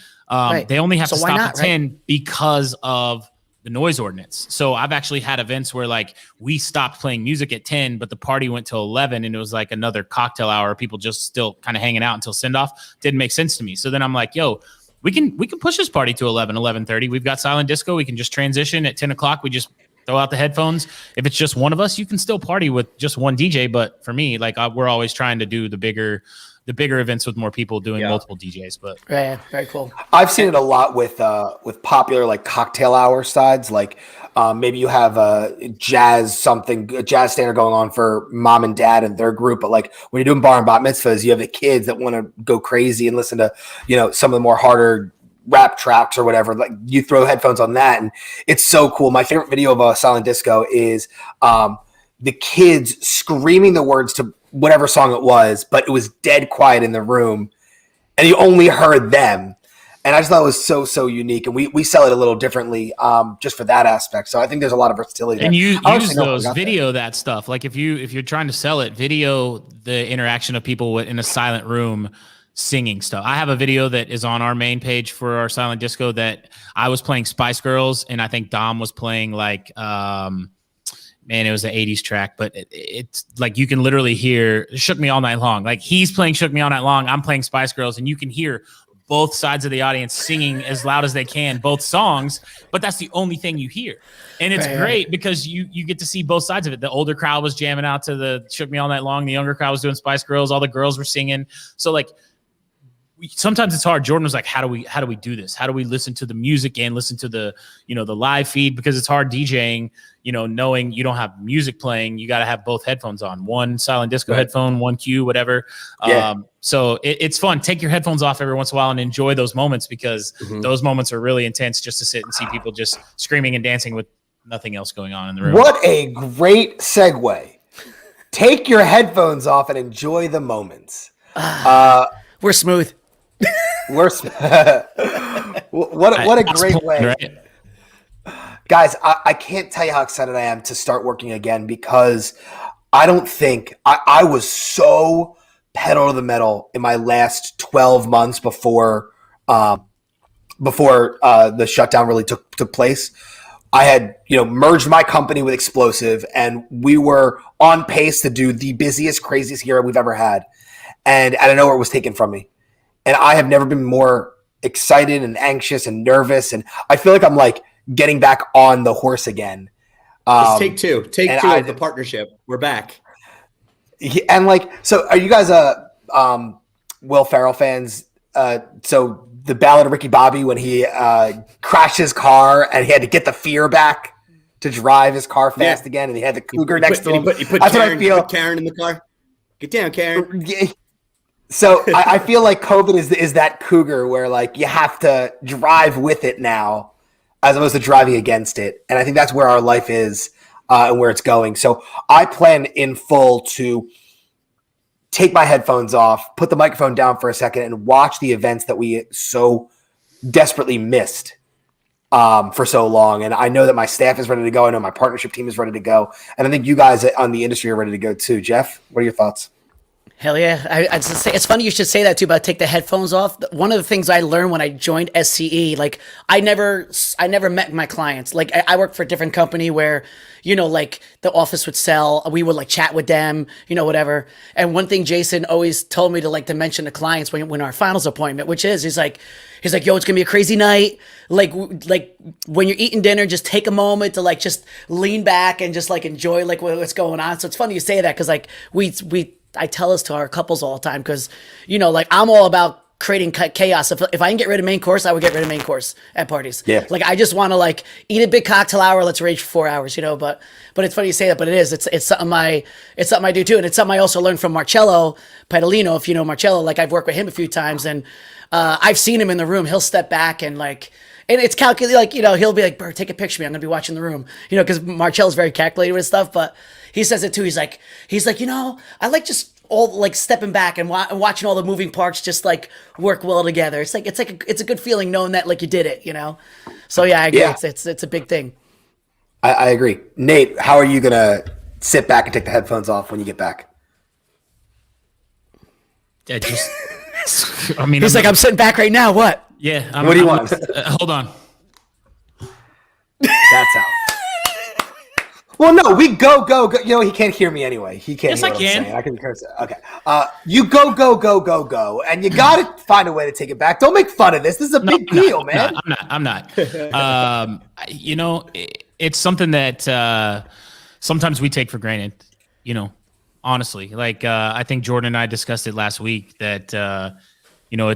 They only have to stop at 10 because of the noise ordinance. So I've actually had events where like we stopped playing music at 10, but the party went till 11 and it was like another cocktail hour. People just still kind of hanging out until send off. Didn't make sense to me. So then I'm like, yo, we can push this party to 11:30. We've got silent disco. We can just transition at 10 o'clock. We just throw out the headphones. If it's just one of us, you can still party with just one DJ. But for me, like we're always trying to do the bigger events with more people doing multiple DJs. But yeah, very cool. I've seen it a lot with popular like cocktail hour sides. Like maybe you have a jazz standard going on for mom and dad and their group. But like when you're doing bar and bat mitzvahs, you have the kids that want to go crazy and listen to, some of the more harder rap tracks or whatever. Like you throw headphones on that and it's so cool. My favorite video of a silent disco is the kids screaming the words to whatever song it was, but it was dead quiet in the room and you only heard them. And I just thought it was so unique. And we sell it a little differently just for that aspect. So I think there's a lot of versatility there. And you use those video that stuff. Like if you're trying to sell it, video the interaction of people in a silent room singing stuff. I have a video that is on our main page for our silent disco that I was playing Spice Girls and I think Dom was playing like it was an 80s track, but it's like you can literally hear Shook Me All Night Long. Like he's playing Shook Me All Night Long, I'm playing Spice Girls, and you can hear both sides of the audience singing as loud as they can both songs, but that's the only thing you hear. And it's great because you get to see both sides of it. The older crowd was jamming out to the Shook Me All Night Long, the younger crowd was doing Spice Girls, all the girls were singing. So like sometimes it's hard. Jordan was like, how do we do this? How do we listen to the music and listen to the, the live feed? Because it's hard DJing, knowing you don't have music playing, you got to have both headphones on, one silent disco headphone, one cue, whatever. Yeah. So it's fun. Take your headphones off every once in a while and enjoy those moments because those moments are really intense just to sit and see people just screaming and dancing with nothing else going on in the room. What a great segue. Take your headphones off and enjoy the moments. We're smooth. What a great way. Right? Guys, I can't tell you how excited I am to start working again because I don't think I was so pedal to the metal in my last 12 months before the shutdown really took place. I had, merged my company with Xplosive and we were on pace to do the busiest, craziest year we've ever had. And out of nowhere it was taken from me. And I have never been more excited and anxious and nervous. And I feel like I'm like getting back on the horse again. Let's take two of the partnership. We're back. And like, so are you guys Will Ferrell fans? So the Ballad of Ricky Bobby, when he crashed his car and he had to get the fear back to drive his car fast again. And he had the cougar next to him. You put Karen in the car. Get down, Karen. So I feel like COVID is that cougar where like you have to drive with it now as opposed to driving against it. And I think that's where our life is and where it's going. So I plan in full to take my headphones off, put the microphone down for a second and watch the events that we so desperately missed for so long. And I know that my staff is ready to go. I know my partnership team is ready to go. And I think you guys on the industry are ready to go too. Jeff, what are your thoughts? Hell yeah. I'd say, it's funny you should say that too, about take the headphones off. One of the things I learned when I joined SCE, like I never met my clients. Like I worked for a different company where, like the office would sell, we would like chat with them, whatever. And one thing Jason always told me to mention to clients when our finals appointment, which is, he's like, yo, it's gonna be a crazy night. Like when you're eating dinner, just take a moment to like, just lean back and just like enjoy like what's going on. So it's funny you say that. Cause like I tell this to our couples all the time because, like I'm all about creating chaos. If I can get rid of main course, I would get rid of main course at parties. Yeah. Like I just want to like eat a big cocktail hour. Let's rage for 4 hours, but it's funny you say that, but it's something I do too. And it's something I also learned from Marcello Pedalino. If you know Marcello, like I've worked with him a few times and I've seen him in the room. He'll step back and like, and it's calculated, like, he'll be like, Bert, take a picture of me. I'm going to be watching the room, because Marcello's very calculated with stuff, but he says it too. He's like, I like just all like stepping back and watching all the moving parts just like work well together. It's a good feeling knowing that like you did it, So yeah, I agree. Yeah. It's a big thing. I agree. Nate, how are you going to sit back and take the headphones off when you get back? Yeah, just, he's like, I'm sitting back right now. What? Yeah. What do you want? Hold on. That's how. Well, no, we go. You know, he can't hear me anyway. He can't hear what I'm saying. I can curse it. Okay. You go. And you got to find a way to take it back. Don't make fun of this. This is a big deal, man. I'm not. You know, it's something that sometimes we take for granted, you know, honestly. Like, I think Jordan and I discussed it last week that, you know,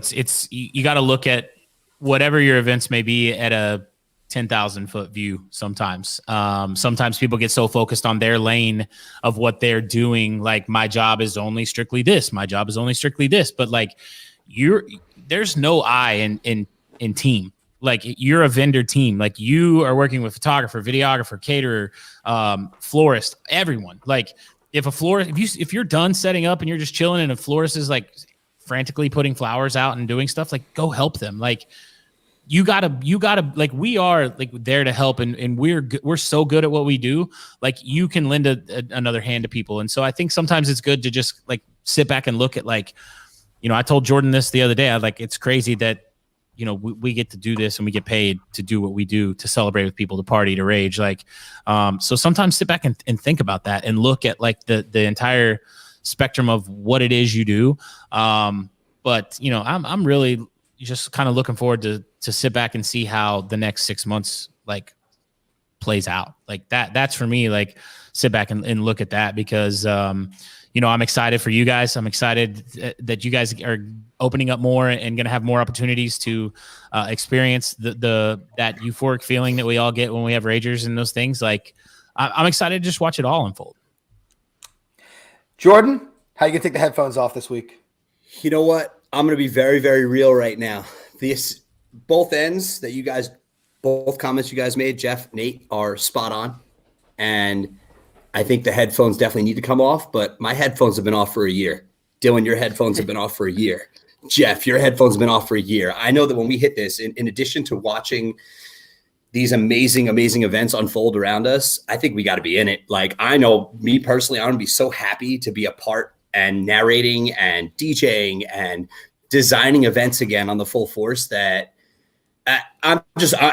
you got to look at whatever your events may be at a 10,000 foot view sometimes. Sometimes people get so focused on their lane of what they're doing. Like, my job is only strictly this. My job is only strictly this. But like, there's no I in team. Like, you're a vendor team. Like, you are working with photographer, videographer, caterer, florist, everyone. Like, if you're done setting up and you're just chilling and a florist is like frantically putting flowers out and doing stuff, like, go help them. Like, you gotta like, we are like there to help, and we're so good at what we do. Like, you can lend another hand to people. And so I think sometimes it's good to just like sit back and look at, like, you know, I told Jordan this the other day. It's crazy that, you know, we get to do this and we get paid to do what we do, to celebrate with people, to party, to rage. Like, so sometimes sit back and think about that and look at like the entire spectrum of what it is you do. But you know, I'm really just kind of looking forward to sit back and see how the next 6 months like plays out. Like that's for me, like, sit back and look at that, because you know, I'm excited for you guys. I'm excited that you guys are opening up more and going to have more opportunities to experience that euphoric feeling that we all get when we have ragers and those things. Like, I'm excited to just watch it all unfold. Jordan, how you gonna take the headphones off this week? You know what? I'm going to be very, very real right now. Both ends that both comments you guys made, Jeff, Nate, are spot on. And I think the headphones definitely need to come off, but my headphones have been off for a year. Dylan, your headphones have been off for a year. Jeff, your headphones have been off for a year. I know that when we hit this, in addition to watching these amazing, amazing events unfold around us, I think we got to be in it. Like, I know me personally, I'm going to be so happy to be a part and narrating and DJing and designing events again on the full force that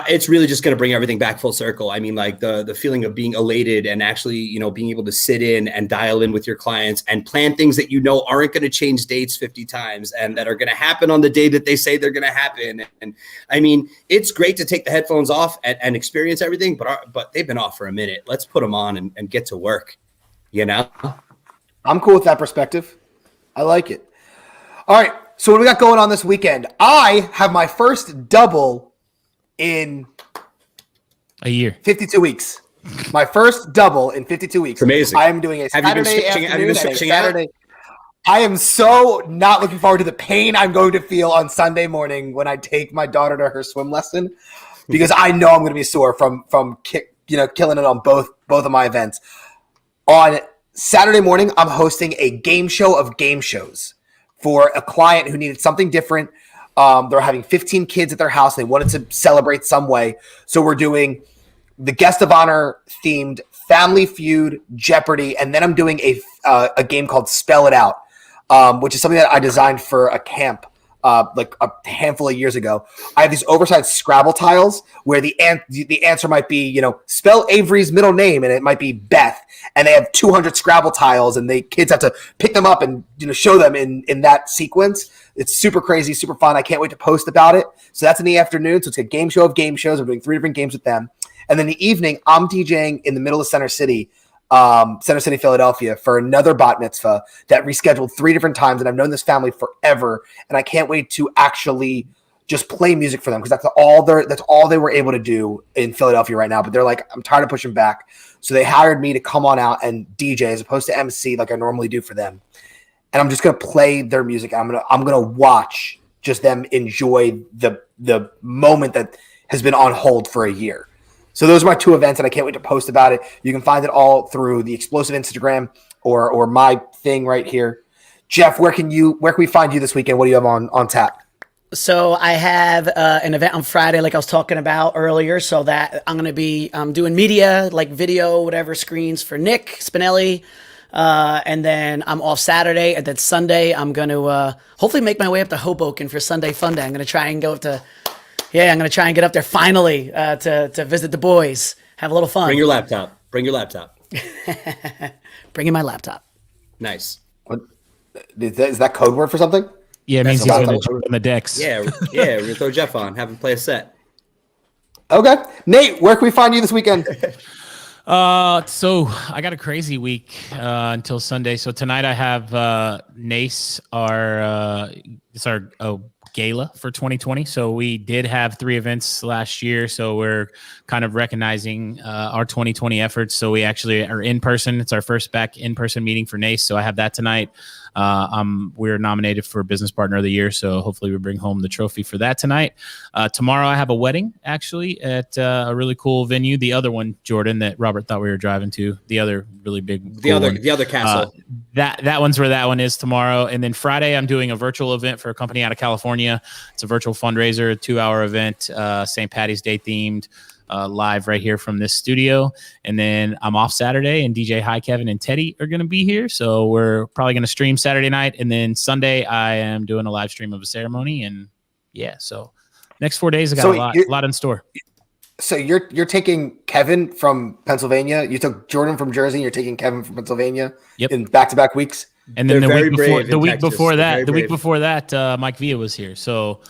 it's really just going to bring everything back full circle. I mean, like the feeling of being elated and actually, you know, being able to sit in and dial in with your clients and plan things that, you know, aren't going to change dates 50 times and that are going to happen on the day that they say they're going to happen. And I mean, it's great to take the headphones off and experience everything, but they've been off for a minute. Let's put them on and get to work, you know? I'm cool with that perspective. I like it. All right. So what do we got going on this weekend? I have my first double in a year, 52 weeks. My first double in 52 weeks. It's amazing. I am doing a Saturday afternoon. Have you been stretching Saturday. I am so not looking forward to the pain I'm going to feel on Sunday morning when I take my daughter to her swim lesson, because I know I'm going to be sore from killing it on both of my events. On Saturday morning, I'm hosting a game show of game shows for a client who needed something different. They're having 15 kids at their house. They wanted to celebrate some way. So we're doing the guest of honor themed Family Feud, Jeopardy, and then I'm doing a game called Spell It Out, which is something that I designed for a camp like a handful of years ago. I have these oversized Scrabble tiles where the answer might be, you know, spell Avery's middle name, and it might be Beth. And they have 200 Scrabble tiles, and the kids have to pick them up and, you know, show them in that sequence. It's super crazy, super fun. I can't wait to post about it. So that's in the afternoon. So it's a game show of game shows. I'm doing 3 different games with them. And then the evening, I'm DJing in the middle of Center City, Philadelphia, for another bat mitzvah that rescheduled 3 different times. And I've known this family forever, and I can't wait to actually just play music for them, because that's all they were able to do in Philadelphia right now. But they're like, I'm tired of pushing back. So they hired me to come on out and DJ as opposed to MC like I normally do for them. And I'm just going to play their music. I'm going to watch just them enjoy the moment that has been on hold for a year. So those are my 2 events, and I can't wait to post about it. You can find it all through the Xplosive Instagram or my thing right here. Jeff, where can we find you this weekend? What do you have on tap? So I have an event on Friday, like I was talking about earlier. So that I'm going to be doing media, like video, whatever screens for Nick Spinelli. And then I'm off Saturday, and then Sunday I'm going to hopefully make my way up to Hoboken for Sunday Fun Day. I'm going to try and go up to Yeah, I'm gonna try and get up there finally to visit the boys, have a little fun. Bring your laptop. Bring your laptop. Bringing my laptop. Nice. What, is that code word for something? Yeah, it means he's going to jump on the decks. Yeah, we're gonna throw Jeff on, have him play a set. Okay, Nate, where can we find you this weekend? So I got a crazy week until Sunday. So tonight I have NACE, it's our gala for 2020. So we did have 3 events last year. So we're kind of recognizing our 2020 efforts. So we actually are in person. It's our first back in-person meeting for NACE. So I have that tonight. We're nominated for Business Partner of the Year, so hopefully we bring home the trophy for that tonight. Tomorrow I have a wedding, actually, at a really cool venue. The other one, Jordan, that Robert thought we were driving to. The other really big, the other castle. That one's where that one is tomorrow. And then Friday I'm doing a virtual event for a company out of California. It's a virtual fundraiser, a 2-hour event, St. Patty's Day themed. Live right here from this studio. And then I'm off Saturday, and DJ Hi Kevin and Teddy are going to be here. So we're probably going to stream Saturday night. And then Sunday I am doing a live stream of a ceremony. And yeah, so next 4 days I got a lot in store. So you're taking Kevin from Pennsylvania. You took Jordan from Jersey. You're taking Kevin from Pennsylvania. Yep. In back-to-back weeks. And then the week before that, Mike Villa was here. So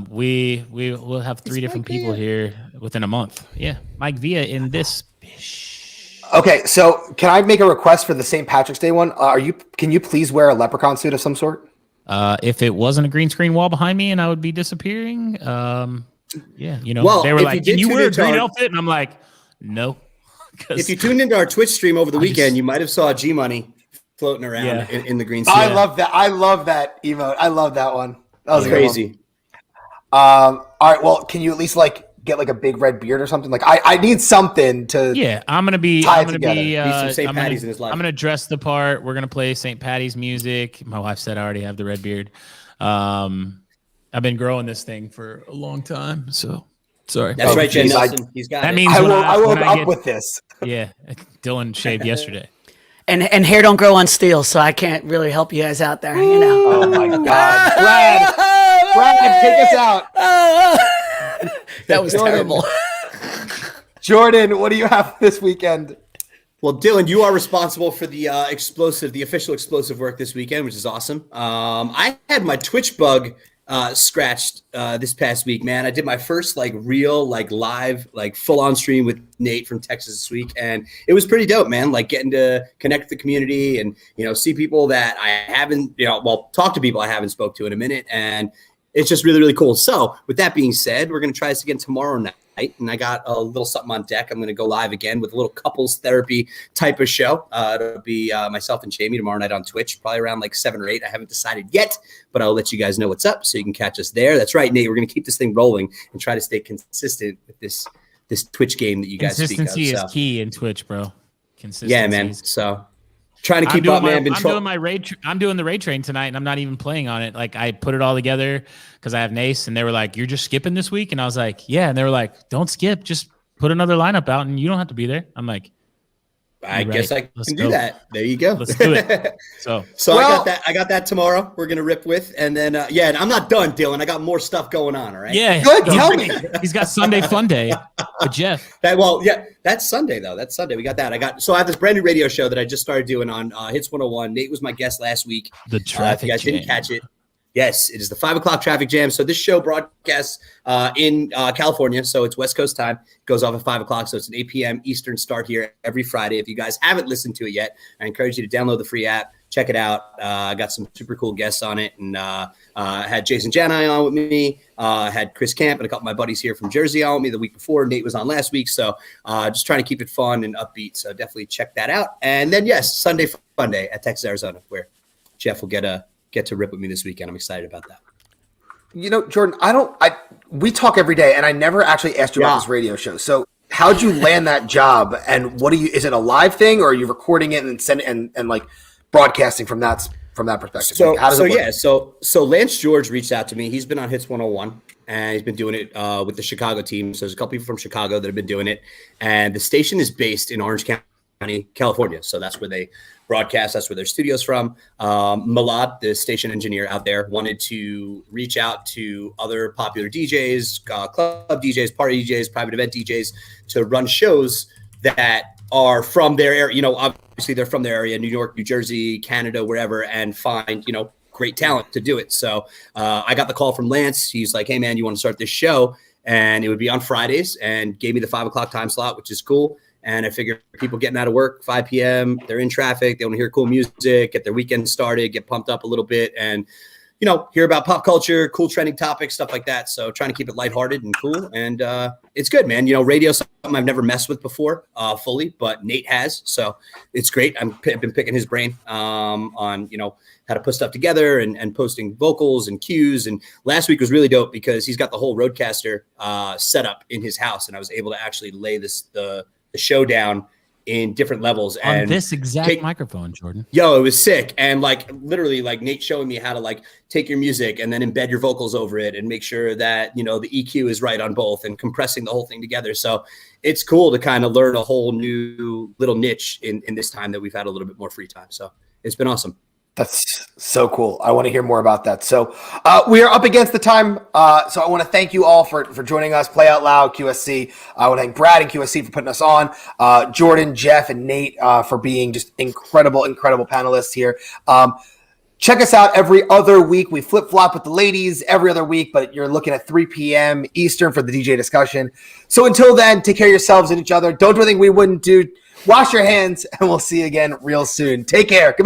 we will have 3 different people here within a month. Yeah, Mike Villa in this. Okay, so can I make a request for the St. Patrick's Day one? Can you please wear a leprechaun suit of some sort? If it wasn't a green screen wall behind me and I would be disappearing, yeah, they were like, "Can you wear a green outfit?" And I'm like, "No." If you tuned into our Twitch stream over the weekend, you might have saw G Money floating around in the green suit. I love that. I love that emote. I love that one. That was crazy. All right. Well, can you at least get a big red beard or something? I need something to. Yeah, I'm gonna be some St. Patty's in his life. I'm gonna dress the part. We're gonna play St. Patty's music. My wife said I already have the red beard. I've been growing this thing for a long time, so sorry. That's right, Jen Nelson. He's got that it. means I will up with this. Yeah, Dylan shaved yesterday. And hair don't grow on steel, so I can't really help you guys out there. Oh my God, Brad, take us out. That was terrible. Jordan, what do you have this weekend? Well, Dylan, you are responsible for the official explosive work this weekend, which is awesome. I had my Twitch bug scratched this past week, man. I did my first real live full on stream with Nate from Texas this week, and it was pretty dope, man. Getting to connect with the community and see people that I haven't talk to people I haven't spoke to in a minute, and it's just really, really cool. So with that being said, we're going to try this again tomorrow night. And I got a little something on deck. I'm going to go live again with a little couples therapy type of show. It'll be myself and Jamie tomorrow night on Twitch, probably around 7 or 8. I haven't decided yet, but I'll let you guys know what's up so you can catch us there. That's right, Nate. We're going to keep this thing rolling and try to stay consistent with this Twitch game that you guys speak of. Consistency is key in Twitch, bro. Consistency. Yeah, man. So trying to keep up, man. I'm doing the raid train tonight, and I'm not even playing on it. I put it all together because I have Nace, and they were like, "You're just skipping this week," and I was like, "Yeah," and they were like, "Don't skip, just put another lineup out, and you don't have to be there." I'm like, I guess I can do that. There you go. Let's do it. So I got that tomorrow. We're gonna rip with, and then and I'm not done, Dylan. I got more stuff going on. All right. Yeah. Good. Tell me. He's got Sunday Fun Day with Jeff. That's Sunday though. That's Sunday. We got that. I have this brand new radio show that I just started doing on Hits 101. Nate was my guest last week. The traffic. If you guys didn't catch it. Yes, it is the 5 o'clock traffic jam. So this show broadcasts in California. So it's West Coast time. It goes off at 5 o'clock. So it's an 8 p.m. Eastern start here every Friday. If you guys haven't listened to it yet, I encourage you to download the free app. Check it out. I got some super cool guests on it. And had Jason Janai on with me. Had Chris Camp and a couple of my buddies here from Jersey on with me the week before. Nate was on last week. So just trying to keep it fun and upbeat. So definitely check that out. And then, yes, Sunday Fun Day at Texas, Arizona, where Jeff will get to rip with me this weekend. I'm excited about that. Jordan, we talk every day, and I never actually asked you about this radio show. So how'd you land that job, and is it a live thing, or are you recording it and sending and broadcasting from that perspective? So Lance George reached out to me. He's been on Hits 101, and he's been doing it with the Chicago team. So there's a couple people from Chicago that have been doing it, and the station is based in Orange County, County, California. So that's where they broadcast. That's where their studio's from. Malad, the station engineer out there, wanted to reach out to other popular DJs, club DJs, party DJs, private event DJs to run shows that are from their area. Obviously they're from their area, New York, New Jersey, Canada, wherever, and find, great talent to do it. So I got the call from Lance. He's like, hey man, you want to start this show? And it would be on Fridays, and gave me the 5 o'clock time slot, which is cool. And I figured people getting out of work, 5 p.m., they're in traffic, they want to hear cool music, get their weekend started, get pumped up a little bit, and, hear about pop culture, cool trending topics, stuff like that. So trying to keep it lighthearted and cool. And it's good, man. Radio, something I've never messed with before fully, but Nate has. So it's great. I've been picking his brain on, how to put stuff together and posting vocals and cues. And last week was really dope because he's got the whole Roadcaster set up in his house. And I was able to actually lay the show down in different levels on this exact microphone, Jordan. Yo, it was sick. And literally Nate showing me how to take your music and then embed your vocals over it and make sure that, the EQ is right on both and compressing the whole thing together. So it's cool to kind of learn a whole new little niche in this time that we've had a little bit more free time. So it's been awesome. That's so cool. I want to hear more about that. So we are up against the time. So I want to thank you all for joining us. Play Out Loud, QSC. I want to thank Brad and QSC for putting us on. Jordan, Jeff, and Nate for being just incredible panelists here. Check us out every other week. We flip-flop with the ladies every other week, but you're looking at 3 p.m. Eastern for the DJ discussion. So until then, take care of yourselves and each other. Don't do anything we wouldn't do. Wash your hands, and we'll see you again real soon. Take care. Goodbye.